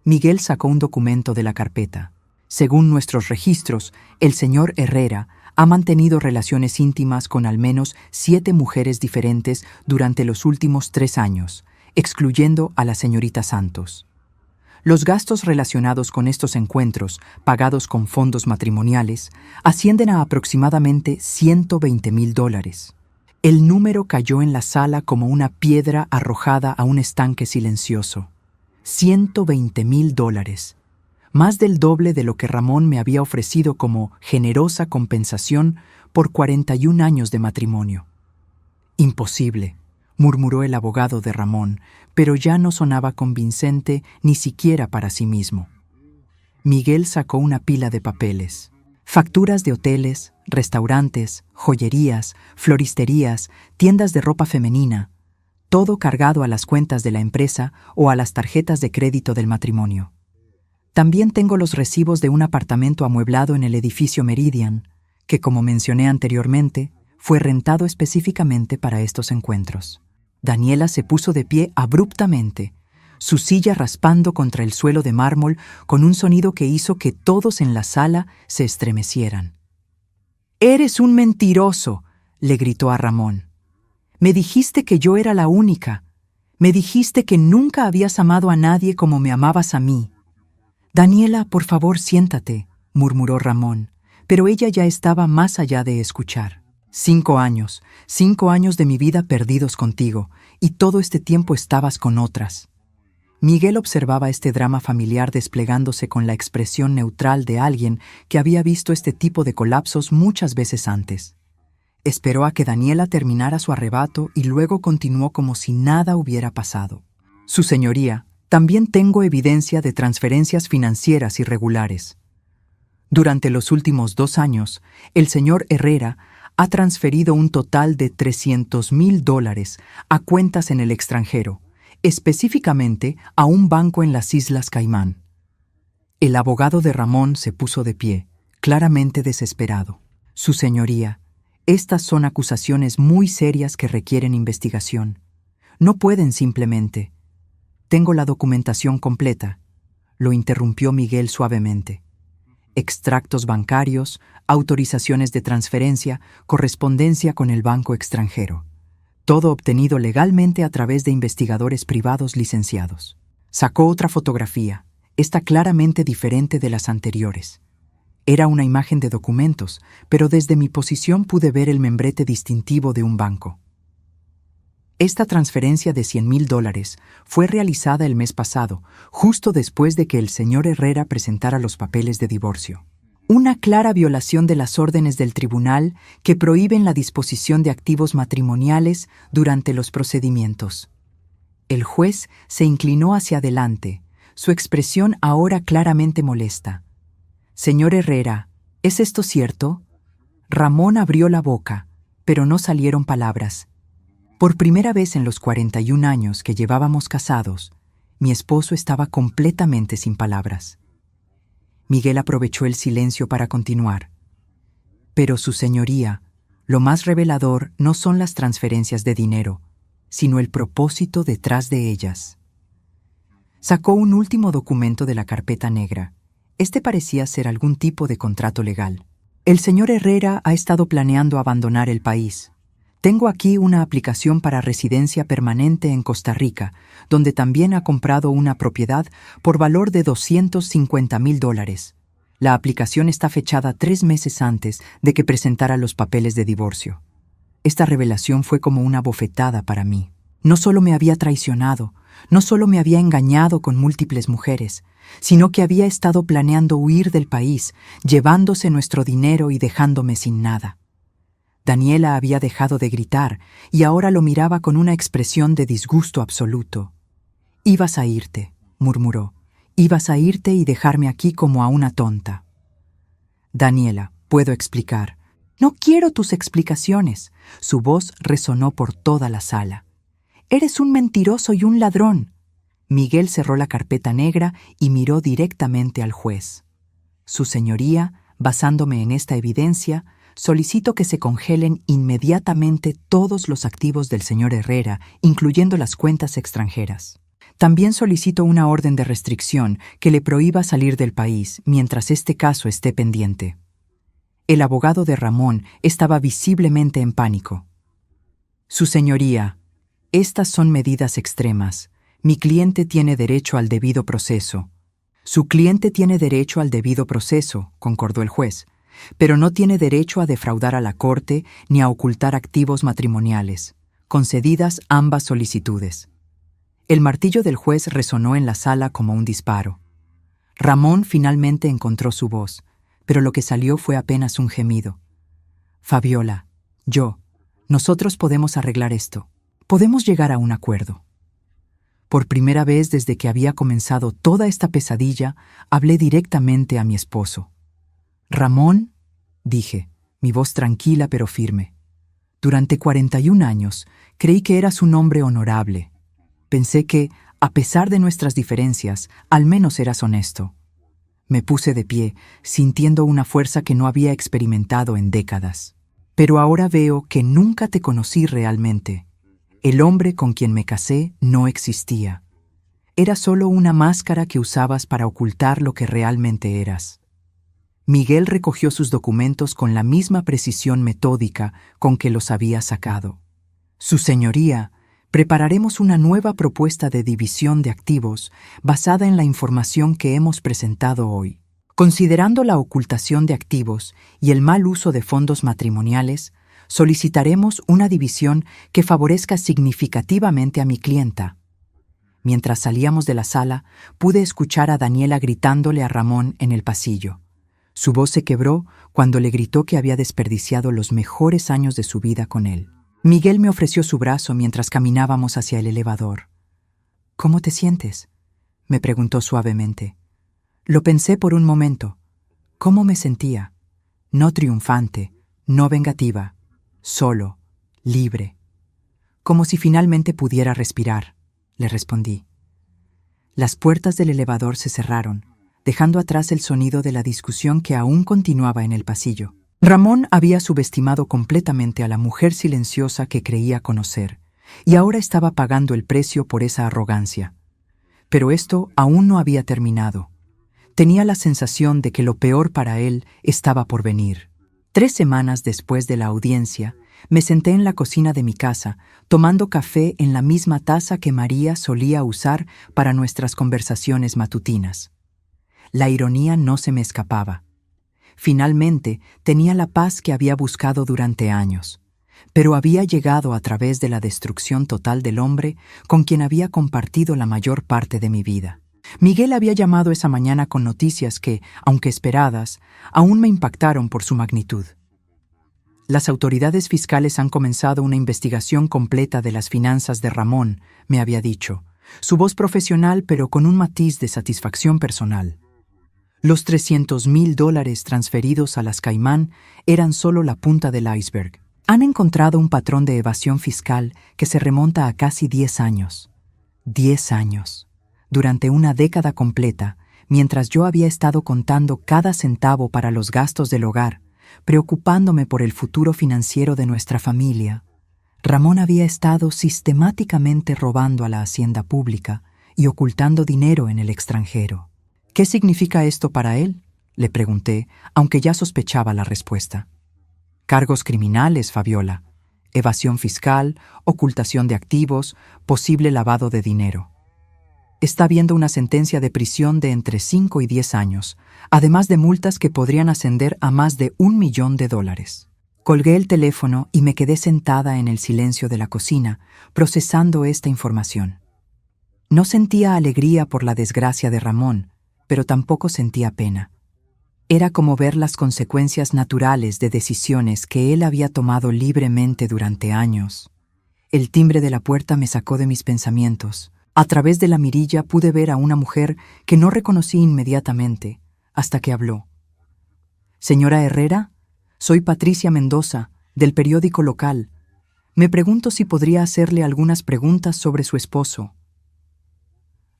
Miguel sacó un documento de la carpeta. Según nuestros registros, el señor Herrera ha mantenido relaciones íntimas con al menos 7 mujeres diferentes durante los últimos 3 años, excluyendo a la señorita Santos. Los gastos relacionados con estos encuentros, pagados con fondos matrimoniales, ascienden a aproximadamente $120,000. El número cayó en la sala como una piedra arrojada a un estanque silencioso. $120,000. Más del doble de lo que Ramón me había ofrecido como generosa compensación por 41 años de matrimonio. Imposible, murmuró el abogado de Ramón, pero ya no sonaba convincente ni siquiera para sí mismo. Miguel sacó una pila de papeles. Facturas de hoteles, restaurantes, joyerías, floristerías, tiendas de ropa femenina, todo cargado a las cuentas de la empresa o a las tarjetas de crédito del matrimonio. También tengo los recibos de un apartamento amueblado en el edificio Meridian, que, como mencioné anteriormente, fue rentado específicamente para estos encuentros. Daniela se puso de pie abruptamente, su silla raspando contra el suelo de mármol con un sonido que hizo que todos en la sala se estremecieran. «¡Eres un mentiroso!», le gritó a Ramón. «Me dijiste que yo era la única. Me dijiste que nunca habías amado a nadie como me amabas a mí». «Daniela, por favor, siéntate», murmuró Ramón, pero ella ya estaba más allá de escuchar. 5 años de mi vida perdidos contigo, y todo este tiempo estabas con otras. Miguel observaba este drama familiar desplegándose con la expresión neutral de alguien que había visto este tipo de colapsos muchas veces antes. Esperó a que Daniela terminara su arrebato y luego continuó como si nada hubiera pasado. «Su señoría, también tengo evidencia de transferencias financieras irregulares. Durante los últimos 2 años, el señor Herrera ha transferido un total de $300,000 a cuentas en el extranjero, específicamente a un banco en las Islas Caimán». El abogado de Ramón se puso de pie, claramente desesperado. «Su señoría, estas son acusaciones muy serias que requieren investigación. No pueden simplemente...» «Tengo la documentación completa», lo interrumpió Miguel suavemente. «Extractos bancarios, autorizaciones de transferencia, correspondencia con el banco extranjero. Todo obtenido legalmente a través de investigadores privados licenciados». Sacó otra fotografía, esta claramente diferente de las anteriores. Era una imagen de documentos, pero desde mi posición pude ver el membrete distintivo de un banco. Esta transferencia de $100,000 fue realizada el mes pasado, justo después de que el señor Herrera presentara los papeles de divorcio. Una clara violación de las órdenes del tribunal que prohíben la disposición de activos matrimoniales durante los procedimientos. El juez se inclinó hacia adelante, su expresión ahora claramente molesta. «Señor Herrera, ¿es esto cierto?». Ramón abrió la boca, pero no salieron palabras. Por primera vez en los 41 años que llevábamos casados, mi esposo estaba completamente sin palabras. Miguel aprovechó el silencio para continuar. «Pero, su señoría, lo más revelador no son las transferencias de dinero, sino el propósito detrás de ellas». Sacó un último documento de la carpeta negra. Este parecía ser algún tipo de contrato legal. «El señor Herrera ha estado planeando abandonar el país. Tengo aquí una aplicación para residencia permanente en Costa Rica, donde también ha comprado una propiedad por valor de $250,000. La aplicación está fechada 3 meses antes de que presentara los papeles de divorcio». Esta revelación fue como una bofetada para mí. No solo me había traicionado, No solo me había engañado con múltiples mujeres, sino que había estado planeando huir del país, llevándose nuestro dinero y dejándome sin nada. Daniela había dejado de gritar y ahora lo miraba con una expresión de disgusto absoluto. «Ibas a irte», murmuró. «Ibas a irte y dejarme aquí como a una tonta». «Daniela, puedo explicar». «No quiero tus explicaciones». Su voz resonó por toda la sala. «Eres un mentiroso y un ladrón». Miguel cerró la carpeta negra y miró directamente al juez. «Su señoría, basándome en esta evidencia, solicito que se congelen inmediatamente todos los activos del señor Herrera, incluyendo las cuentas extranjeras. También solicito una orden de restricción que le prohíba salir del país mientras este caso esté pendiente». El abogado de Ramón estaba visiblemente en pánico. «Su señoría, estas son medidas extremas. Mi cliente tiene derecho al debido proceso». «Su cliente tiene derecho al debido proceso», concordó el juez, «pero no tiene derecho a defraudar a la corte ni a ocultar activos matrimoniales, concedidas ambas solicitudes». El martillo del juez resonó en la sala como un disparo. Ramón finalmente encontró su voz, pero lo que salió fue apenas un gemido. «Fabiola, nosotros podemos arreglar esto. Podemos llegar a un acuerdo». Por primera vez desde que había comenzado toda esta pesadilla, hablé directamente a mi esposo. «Ramón», dije, mi voz tranquila pero firme, «durante 41 años creí que eras un hombre honorable. Pensé que, a pesar de nuestras diferencias, al menos eras honesto». Me puse de pie, sintiendo una fuerza que no había experimentado en décadas. «Pero ahora veo que nunca te conocí realmente. El hombre con quien me casé no existía. Era solo una máscara que usabas para ocultar lo que realmente eras». Miguel recogió sus documentos con la misma precisión metódica con que los había sacado. «Su señoría, prepararemos una nueva propuesta de división de activos basada en la información que hemos presentado hoy. Considerando la ocultación de activos y el mal uso de fondos matrimoniales, solicitaremos una división que favorezca significativamente a mi clienta». Mientras salíamos de la sala, pude escuchar a Daniela gritándole a Ramón en el pasillo. Su voz se quebró cuando le gritó que había desperdiciado los mejores años de su vida con él. Miguel me ofreció su brazo mientras caminábamos hacia el elevador. «¿Cómo te sientes?», me preguntó suavemente. Lo pensé por un momento. ¿Cómo me sentía? No triunfante, no vengativa, solo, libre. «Como si finalmente pudiera respirar», le respondí. Las puertas del elevador se cerraron, dejando atrás el sonido de la discusión que aún continuaba en el pasillo. Ramón había subestimado completamente a la mujer silenciosa que creía conocer, y ahora estaba pagando el precio por esa arrogancia. Pero esto aún no había terminado. Tenía la sensación de que lo peor para él estaba por venir. 3 semanas después de la audiencia, me senté en la cocina de mi casa, tomando café en la misma taza que María solía usar para nuestras conversaciones matutinas. La ironía no se me escapaba. Finalmente, tenía la paz que había buscado durante años, pero había llegado a través de la destrucción total del hombre con quien había compartido la mayor parte de mi vida. Miguel había llamado esa mañana con noticias que, aunque esperadas, aún me impactaron por su magnitud. «Las autoridades fiscales han comenzado una investigación completa de las finanzas de Ramón», me había dicho, su voz profesional pero con un matiz de satisfacción personal. Los $300,000 transferidos a las Caimán eran solo la punta del iceberg. Han encontrado un patrón de evasión fiscal que se remonta a casi 10 años. 10 años. Durante una década completa, mientras yo había estado contando cada centavo para los gastos del hogar, preocupándome por el futuro financiero de nuestra familia, Ramón había estado sistemáticamente robando a la hacienda pública y ocultando dinero en el extranjero. «¿Qué significa esto para él?», le pregunté, aunque ya sospechaba la respuesta. «Cargos criminales, Fabiola. Evasión fiscal, ocultación de activos, posible lavado de dinero. Está viendo una sentencia de prisión de entre 5 y 10 años, además de multas que podrían ascender a más de $1 millón. Colgué el teléfono y me quedé sentada en el silencio de la cocina, procesando esta información. No sentía alegría por la desgracia de Ramón, pero tampoco sentía pena. Era como ver las consecuencias naturales de decisiones que él había tomado libremente durante años. El timbre de la puerta me sacó de mis pensamientos. A través de la mirilla pude ver a una mujer que no reconocí inmediatamente, hasta que habló. «Señora Herrera, soy Patricia Mendoza, del periódico local. Me pregunto si podría hacerle algunas preguntas sobre su esposo».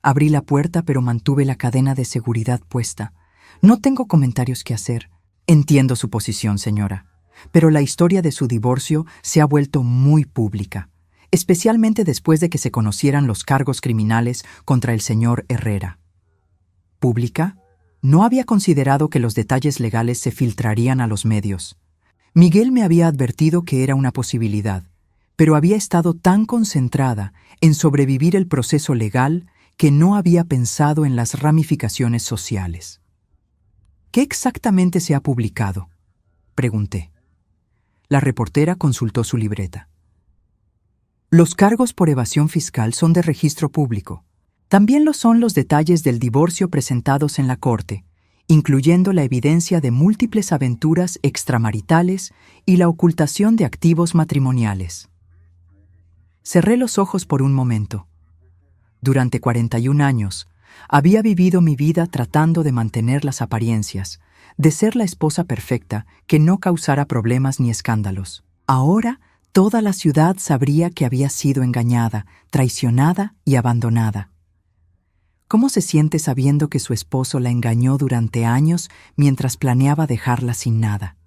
Abrí la puerta, pero mantuve la cadena de seguridad puesta. «No tengo comentarios que hacer. Entiendo su posición, señora, pero la historia de su divorcio se ha vuelto muy pública, especialmente después de que se conocieran los cargos criminales contra el señor Herrera». ¿Pública? No había considerado que los detalles legales se filtrarían a los medios. Miguel me había advertido que era una posibilidad, pero había estado tan concentrada en sobrevivir el proceso legal que no había pensado en las ramificaciones sociales. «¿Qué exactamente se ha publicado?», pregunté. La reportera consultó su libreta. «Los cargos por evasión fiscal son de registro público. También lo son los detalles del divorcio presentados en la corte, incluyendo la evidencia de múltiples aventuras extramaritales y la ocultación de activos matrimoniales». Cerré los ojos por un momento. Durante 41 años, había vivido mi vida tratando de mantener las apariencias, de ser la esposa perfecta que no causara problemas ni escándalos. Ahora, toda la ciudad sabría que había sido engañada, traicionada y abandonada. ¿Cómo se siente sabiendo que su esposo la engañó durante años mientras planeaba dejarla sin nada?,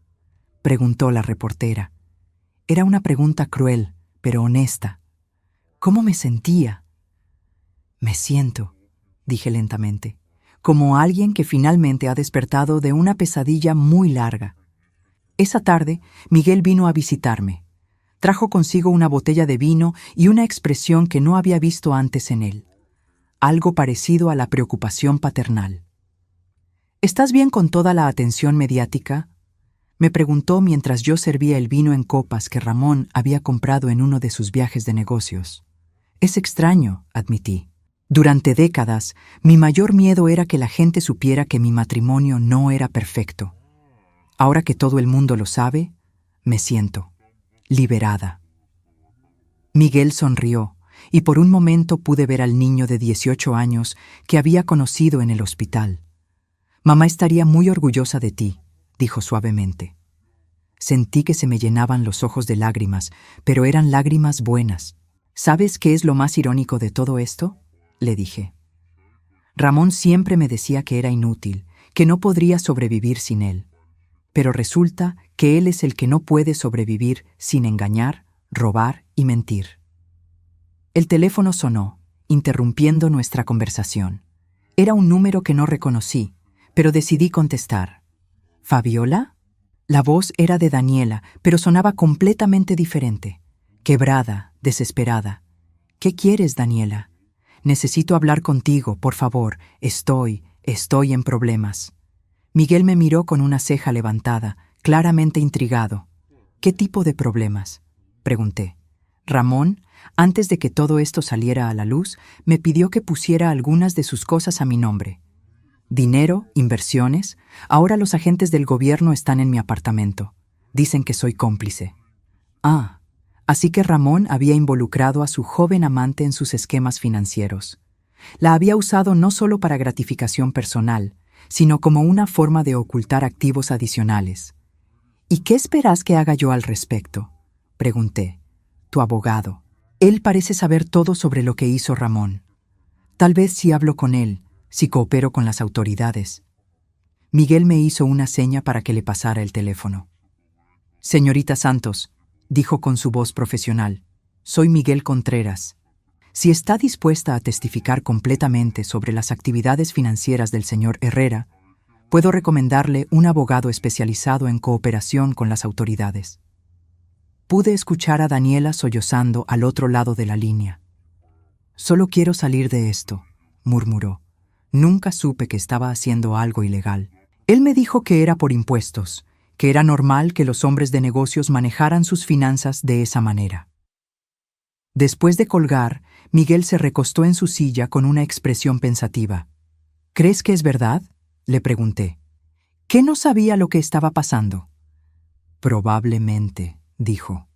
preguntó la reportera. Era una pregunta cruel, pero honesta. ¿Cómo me sentía? «Me siento», dije lentamente, «como alguien que finalmente ha despertado de una pesadilla muy larga». Esa tarde, Miguel vino a visitarme. Trajo consigo una botella de vino y una expresión que no había visto antes en él. Algo parecido a la preocupación paternal. «¿Estás bien con toda la atención mediática?», me preguntó mientras yo servía el vino en copas que Ramón había comprado en uno de sus viajes de negocios. «Es extraño», admití. Durante décadas, mi mayor miedo era que la gente supiera que mi matrimonio no era perfecto. Ahora que todo el mundo lo sabe, me siento liberada. Miguel sonrió, y por un momento pude ver al niño de 18 años que había conocido en el hospital. «Mamá estaría muy orgullosa de ti», dijo suavemente. Sentí que se me llenaban los ojos de lágrimas, pero eran lágrimas buenas. «¿Sabes qué es lo más irónico de todo esto?», le dije. «Ramón siempre me decía que era inútil, que no podría sobrevivir sin él. Pero resulta que él es el que no puede sobrevivir sin engañar, robar y mentir». El teléfono sonó, interrumpiendo nuestra conversación. Era un número que no reconocí, pero decidí contestar. «¿Fabiola?». La voz era de Daniela, pero sonaba completamente diferente. Quebrada, desesperada. «¿Qué quieres, Daniela? Necesito hablar contigo, por favor. Estoy en problemas». Miguel me miró con una ceja levantada, claramente intrigado. «¿Qué tipo de problemas?», pregunté. Ramón, antes de que todo esto saliera a la luz, me pidió que pusiera algunas de sus cosas a mi nombre. Dinero, inversiones. Ahora los agentes del gobierno están en mi apartamento. Dicen que soy cómplice. «Ah, así que Ramón había involucrado a su joven amante en sus esquemas financieros. La había usado no solo para gratificación personal, sino como una forma de ocultar activos adicionales». «¿Y qué esperas que haga yo al respecto?», pregunté. «Tu abogado. Él parece saber todo sobre lo que hizo Ramón. Tal vez si hablo con él, si coopero con las autoridades». Miguel me hizo una seña para que le pasara el teléfono. «Señorita Santos», dijo con su voz profesional, «soy Miguel Contreras. Si está dispuesta a testificar completamente sobre las actividades financieras del señor Herrera, puedo recomendarle un abogado especializado en cooperación con las autoridades». Pude escuchar a Daniela sollozando al otro lado de la línea. «Solo quiero salir de esto», murmuró. «Nunca supe que estaba haciendo algo ilegal. Él me dijo que era por impuestos, que era normal que los hombres de negocios manejaran sus finanzas de esa manera». Después de colgar, Miguel se recostó en su silla con una expresión pensativa. ¿Crees que es verdad?, le pregunté. ¿Qué no sabía lo que estaba pasando? Probablemente, dijo.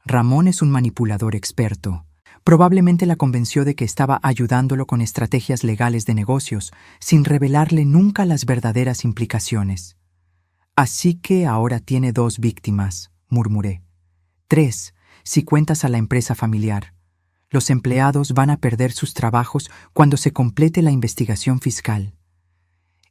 Ramón es un manipulador experto. Probablemente la convenció de que estaba ayudándolo con estrategias legales de negocios, sin revelarle nunca las verdaderas implicaciones. Así que ahora tiene 2 víctimas, murmuré. 3, si cuentas a la empresa familiar. Los empleados van a perder sus trabajos cuando se complete la investigación fiscal.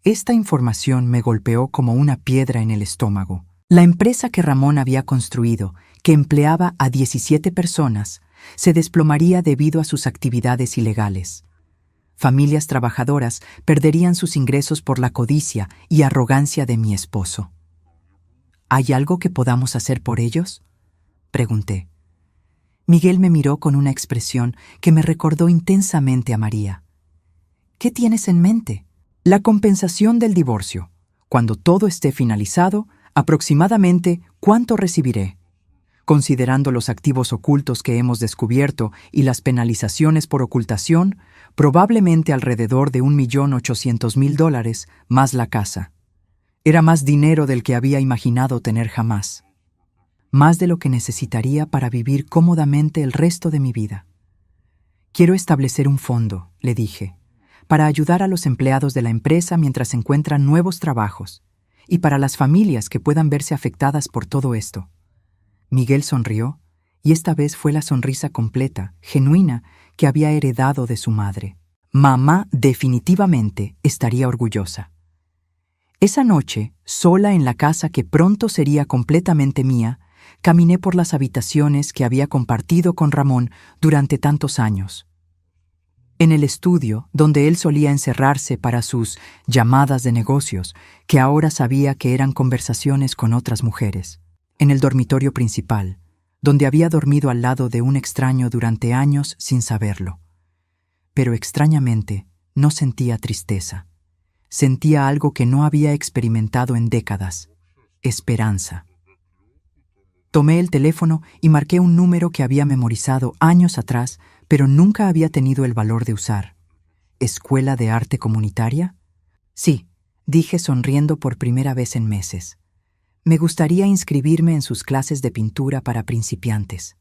Esta información me golpeó como una piedra en el estómago. La empresa que Ramón había construido, que empleaba a 17 personas, se desplomaría debido a sus actividades ilegales. Familias trabajadoras perderían sus ingresos por la codicia y arrogancia de mi esposo. ¿Hay algo que podamos hacer por ellos?, pregunté. Miguel me miró con una expresión que me recordó intensamente a María. ¿Qué tienes en mente? La compensación del divorcio. Cuando todo esté finalizado, aproximadamente ¿cuánto recibiré? Considerando los activos ocultos que hemos descubierto y las penalizaciones por ocultación, probablemente alrededor de $1.800.000 más la casa. Era más dinero del que había imaginado tener jamás. Más de lo que necesitaría para vivir cómodamente el resto de mi vida. Quiero establecer un fondo, le dije, para ayudar a los empleados de la empresa mientras encuentran nuevos trabajos, y para las familias que puedan verse afectadas por todo esto. Miguel sonrió, y esta vez fue la sonrisa completa, genuina, que había heredado de su madre. Mamá definitivamente estaría orgullosa. Esa noche, sola en la casa que pronto sería completamente mía, caminé por las habitaciones que había compartido con Ramón durante tantos años. En el estudio, donde él solía encerrarse para sus llamadas de negocios, que ahora sabía que eran conversaciones con otras mujeres. En el dormitorio principal, donde había dormido al lado de un extraño durante años sin saberlo. Pero extrañamente, no sentía tristeza. Sentía algo que no había experimentado en décadas: esperanza. Tomé el teléfono y marqué un número que había memorizado años atrás, pero nunca había tenido el valor de usar. ¿Escuela de Arte Comunitaria? Sí, dije sonriendo por primera vez en meses. Me gustaría inscribirme en sus clases de pintura para principiantes.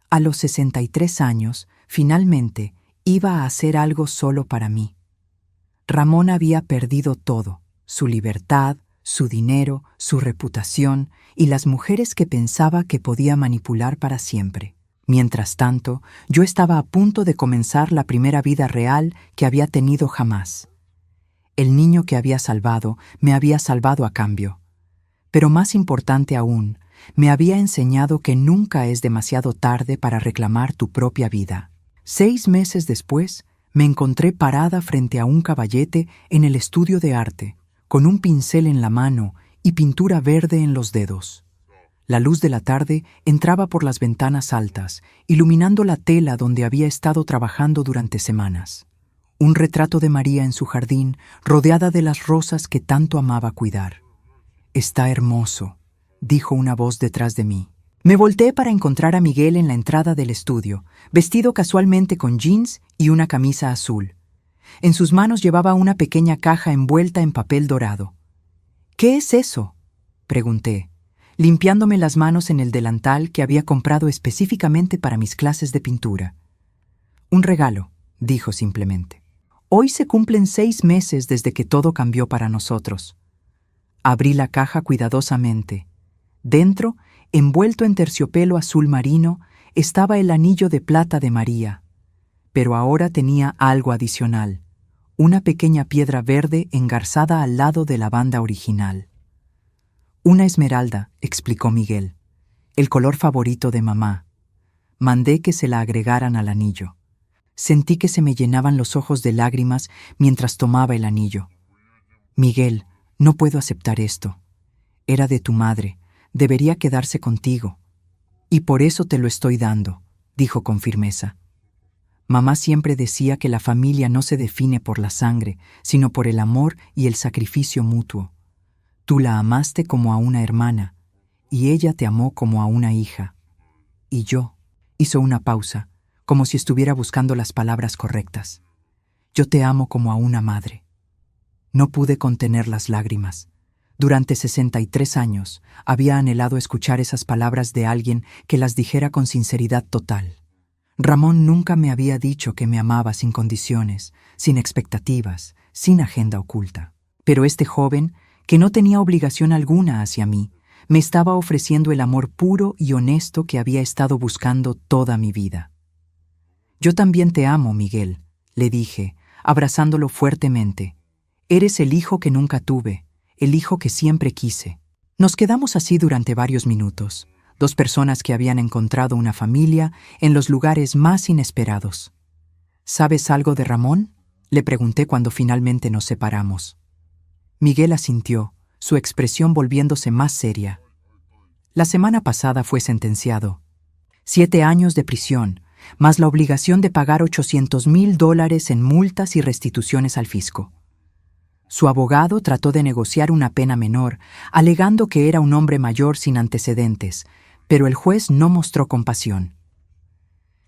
A los 63 años, finalmente, iba a hacer algo solo para mí. Ramón había perdido todo: su libertad, su dinero, su reputación y las mujeres que pensaba que podía manipular para siempre. Mientras tanto, yo estaba a punto de comenzar la primera vida real que había tenido jamás. El niño que había salvado me había salvado a cambio. Pero más importante aún, me había enseñado que nunca es demasiado tarde para reclamar tu propia vida. 6 meses después, me encontré parada frente a un caballete en el estudio de arte, con un pincel en la mano y pintura verde en los dedos. La luz de la tarde entraba por las ventanas altas, iluminando la tela donde había estado trabajando durante semanas. Un retrato de María en su jardín, rodeada de las rosas que tanto amaba cuidar. «Está hermoso», dijo una voz detrás de mí. Me volteé para encontrar a Miguel en la entrada del estudio, vestido casualmente con jeans y una camisa azul. En sus manos llevaba una pequeña caja envuelta en papel dorado. «¿Qué es eso?», pregunté, limpiándome las manos en el delantal que había comprado específicamente para mis clases de pintura. «Un regalo», dijo simplemente. «Hoy se cumplen 6 meses desde que todo cambió para nosotros». Abrí la caja cuidadosamente. Dentro, envuelto en terciopelo azul marino, estaba el anillo de plata de María. Pero ahora tenía algo adicional: una pequeña piedra verde engarzada al lado de la banda original. «Una esmeralda», explicó Miguel, «el color favorito de mamá. Mandé que se la agregaran al anillo». Sentí que se me llenaban los ojos de lágrimas mientras tomaba el anillo. «Miguel, no puedo aceptar esto. Era de tu madre, debería quedarse contigo. Y por eso te lo estoy dando», dijo con firmeza. Mamá siempre decía que la familia no se define por la sangre, sino por el amor y el sacrificio mutuo. Tú la amaste como a una hermana, y ella te amó como a una hija. Y yo, hizo una pausa, como si estuviera buscando las palabras correctas. Yo te amo como a una madre. No pude contener las lágrimas. Durante 63 años había anhelado escuchar esas palabras de alguien que las dijera con sinceridad total. Ramón nunca me había dicho que me amaba sin condiciones, sin expectativas, sin agenda oculta. Pero este joven, que no tenía obligación alguna hacia mí, me estaba ofreciendo el amor puro y honesto que había estado buscando toda mi vida. Yo también te amo, Miguel, le dije, abrazándolo fuertemente. Eres el hijo que nunca tuve, el hijo que siempre quise. Nos quedamos así durante varios minutos, dos personas que habían encontrado una familia en los lugares más inesperados. ¿Sabes algo de Ramón?, le pregunté cuando finalmente nos separamos. Miguel asintió, su expresión volviéndose más seria. La semana pasada fue sentenciado. 7 años de prisión, más la obligación de pagar $800,000 en multas y restituciones al fisco. Su abogado trató de negociar una pena menor, alegando que era un hombre mayor sin antecedentes, pero el juez no mostró compasión.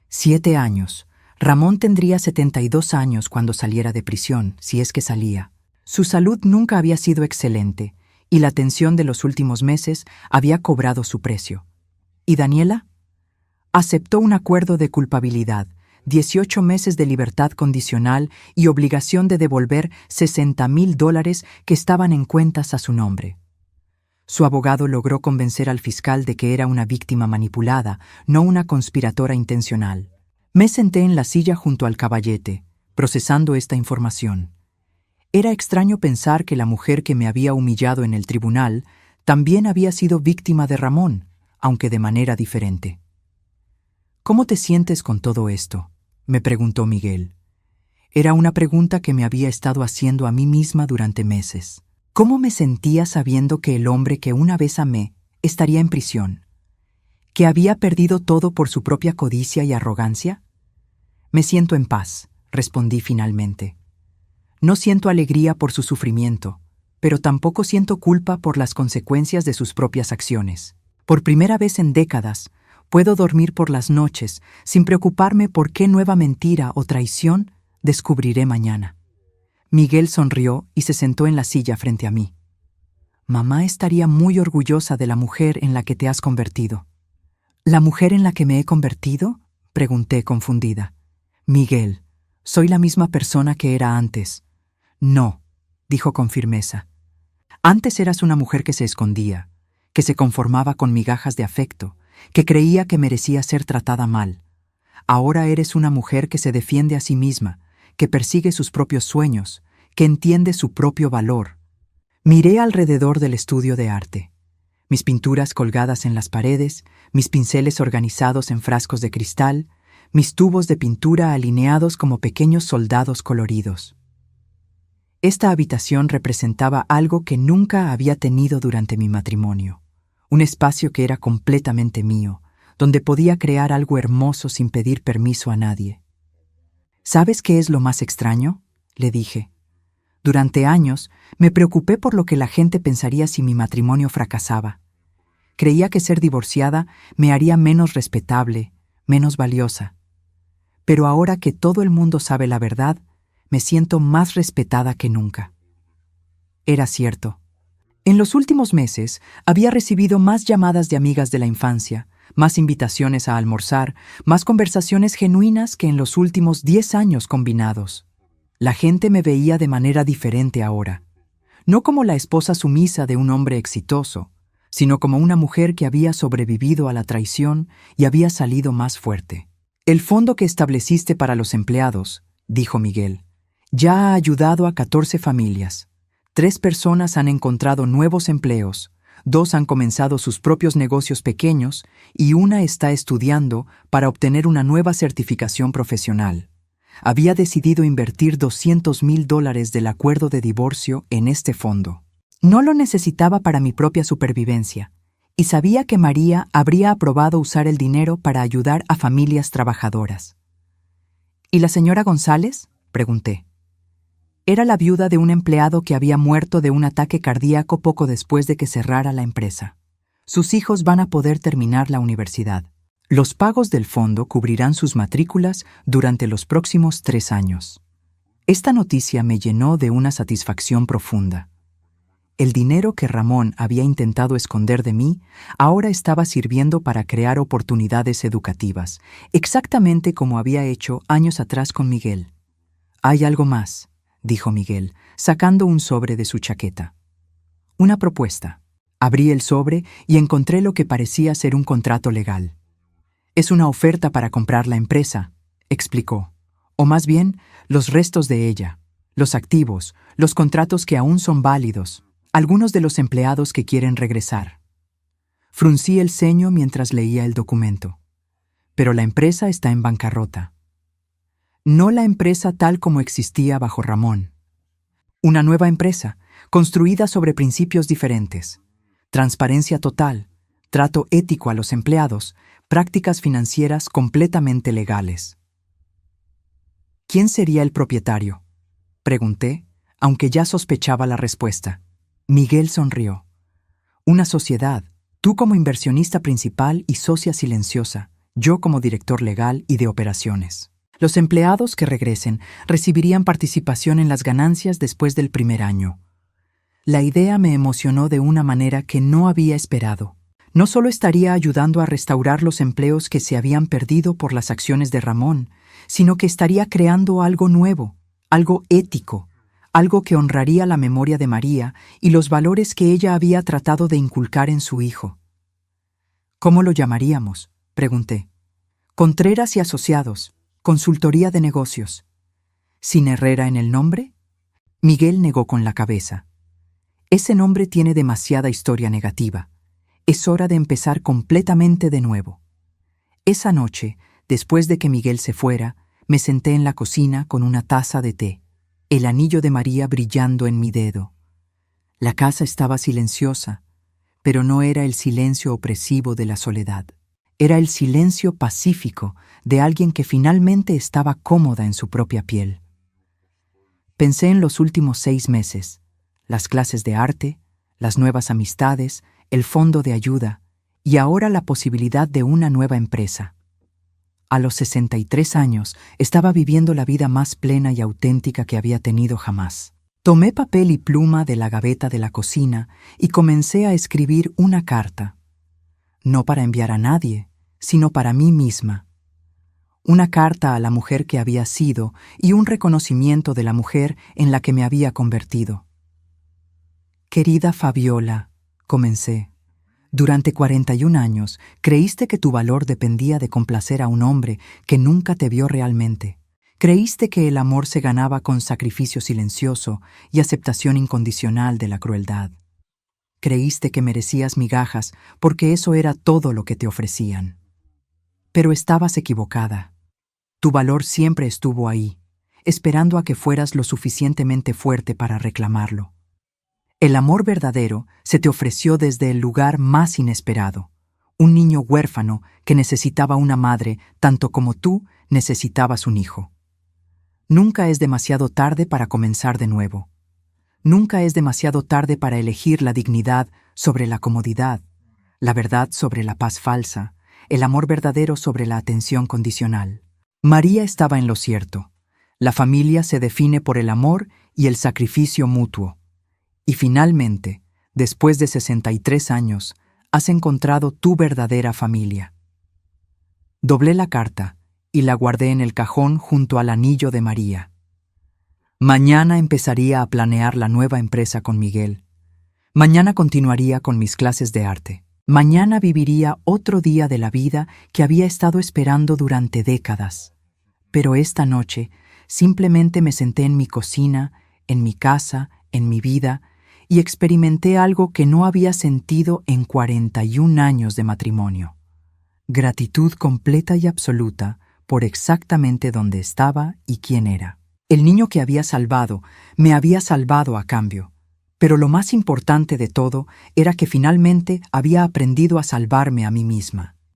7 años. Ramón tendría 72 años cuando saliera de prisión, si es que salía. Su salud nunca había sido excelente, y la tensión de los últimos meses había cobrado su precio. ¿Y Daniela? Aceptó un acuerdo de culpabilidad, 18 meses de libertad condicional y obligación de devolver $60,000 que estaban en cuentas a su nombre. Su abogado logró convencer al fiscal de que era una víctima manipulada, no una conspiratora intencional. Me senté en la silla junto al caballete, procesando esta información. Era extraño pensar que la mujer que me había humillado en el tribunal también había sido víctima de Ramón, aunque de manera diferente. ¿Cómo te sientes con todo esto?, me preguntó Miguel. Era una pregunta que me había estado haciendo a mí misma durante meses. ¿Cómo me sentía sabiendo que el hombre que una vez amé estaría en prisión? ¿Que había perdido todo por su propia codicia y arrogancia? Me siento en paz, respondí finalmente. No siento alegría por su sufrimiento, pero tampoco siento culpa por las consecuencias de sus propias acciones. Por primera vez en décadas, puedo dormir por las noches sin preocuparme por qué nueva mentira o traición descubriré mañana. Miguel sonrió y se sentó en la silla frente a mí. Mamá estaría muy orgullosa de la mujer en la que te has convertido. ¿La mujer en la que me he convertido?, pregunté confundida. Miguel, soy la misma persona que era antes. No, dijo con firmeza. Antes eras una mujer que se escondía, que se conformaba con migajas de afecto, que creía que merecía ser tratada mal. Ahora eres una mujer que se defiende a sí misma, que persigue sus propios sueños, que entiende su propio valor. Miré alrededor del estudio de arte. Mis pinturas colgadas en las paredes, mis pinceles organizados en frascos de cristal, mis tubos de pintura alineados como pequeños soldados coloridos. Esta habitación representaba algo que nunca había tenido durante mi matrimonio. Un espacio que era completamente mío, donde podía crear algo hermoso sin pedir permiso a nadie. ¿Sabes qué es lo más extraño?, le dije. Durante años me preocupé por lo que la gente pensaría si mi matrimonio fracasaba. Creía que ser divorciada me haría menos respetable, menos valiosa. Pero ahora que todo el mundo sabe la verdad, me siento más respetada que nunca. Era cierto. En los últimos meses había recibido más llamadas de amigas de la infancia, más invitaciones a almorzar, más conversaciones genuinas que en los últimos 10 años combinados. La gente me veía de manera diferente ahora, no como la esposa sumisa de un hombre exitoso, sino como una mujer que había sobrevivido a la traición y había salido más fuerte. El fondo que estableciste para los empleados, dijo Miguel, ya ha ayudado a 14 familias. 3 personas han encontrado nuevos empleos, 2 han comenzado sus propios negocios pequeños y 1 está estudiando para obtener una nueva certificación profesional. Había decidido invertir $200,000 del acuerdo de divorcio en este fondo. No lo necesitaba para mi propia supervivencia, y sabía que María habría aprobado usar el dinero para ayudar a familias trabajadoras. ¿Y la señora González?, pregunté. Era la viuda de un empleado que había muerto de un ataque cardíaco poco después de que cerrara la empresa. Sus hijos van a poder terminar la universidad. Los pagos del fondo cubrirán sus matrículas durante los próximos 3 años. Esta noticia me llenó de una satisfacción profunda. El dinero que Ramón había intentado esconder de mí ahora estaba sirviendo para crear oportunidades educativas, exactamente como había hecho años atrás con Miguel. «Hay algo más», dijo Miguel, sacando un sobre de su chaqueta. «Una propuesta». Abrí el sobre y encontré lo que parecía ser un contrato legal. «Es una oferta para comprar la empresa», explicó. «O más bien, los restos de ella, los activos, los contratos que aún son válidos, algunos de los empleados que quieren regresar». Fruncí el ceño mientras leía el documento. «Pero la empresa está en bancarrota». No la empresa tal como existía bajo Ramón. Una nueva empresa, construida sobre principios diferentes. Transparencia total, trato ético a los empleados, prácticas financieras completamente legales. ¿Quién sería el propietario?, pregunté, aunque ya sospechaba la respuesta. Miguel sonrió. «Una sociedad, tú como inversionista principal y socia silenciosa, yo como director legal y de operaciones. Los empleados que regresen recibirían participación en las ganancias después del primer año». La idea me emocionó de una manera que no había esperado. No solo estaría ayudando a restaurar los empleos que se habían perdido por las acciones de Ramón, sino que estaría creando algo nuevo, algo ético, algo que honraría la memoria de María y los valores que ella había tratado de inculcar en su hijo. «¿Cómo lo llamaríamos?», pregunté. «Contreras y Asociados, consultoría de negocios». ¿Sin Herrera en el nombre? Miguel negó con la cabeza. «Ese nombre tiene demasiada historia negativa. Es hora de empezar completamente de nuevo». Esa noche, después de que Miguel se fuera, me senté en la cocina con una taza de té, el anillo de María brillando en mi dedo. La casa estaba silenciosa, pero no era el silencio opresivo de la soledad. Era el silencio pacífico de alguien que finalmente estaba cómoda en su propia piel. Pensé en los últimos 6 meses, las clases de arte, las nuevas amistades, el fondo de ayuda y ahora la posibilidad de una nueva empresa. A los 63 años estaba viviendo la vida más plena y auténtica que había tenido jamás. Tomé papel y pluma de la gaveta de la cocina y comencé a escribir una carta. No para enviar a nadie, sino para mí misma. Una carta a la mujer que había sido y un reconocimiento de la mujer en la que me había convertido. «Querida Fabiola», comencé, «durante 41 años creíste que tu valor dependía de complacer a un hombre que nunca te vio realmente. Creíste que el amor se ganaba con sacrificio silencioso y aceptación incondicional de la crueldad. Creíste que merecías migajas porque eso era todo lo que te ofrecían. Pero estabas equivocada. Tu valor siempre estuvo ahí, esperando a que fueras lo suficientemente fuerte para reclamarlo. El amor verdadero se te ofreció desde el lugar más inesperado, un niño huérfano que necesitaba una madre tanto como tú necesitabas un hijo. Nunca es demasiado tarde para comenzar de nuevo. Nunca es demasiado tarde para elegir la dignidad sobre la comodidad, la verdad sobre la paz falsa, el amor verdadero sobre la atención condicional. María estaba en lo cierto. La familia se define por el amor y el sacrificio mutuo. Y finalmente, después de 63 años, has encontrado tu verdadera familia. Doblé la carta y la guardé en el cajón junto al anillo de María. Mañana empezaría a planear la nueva empresa con Miguel. Mañana continuaría con mis clases de arte. Mañana viviría otro día de la vida que había estado esperando durante décadas. Pero esta noche simplemente me senté en mi cocina, en mi casa, en mi vida, y experimenté algo que no había sentido en 41 años de matrimonio. Gratitud completa y absoluta por exactamente dónde estaba y quién era. El niño que había salvado me había salvado a cambio, pero lo más importante de todo era que finalmente había aprendido a salvarme a mí misma.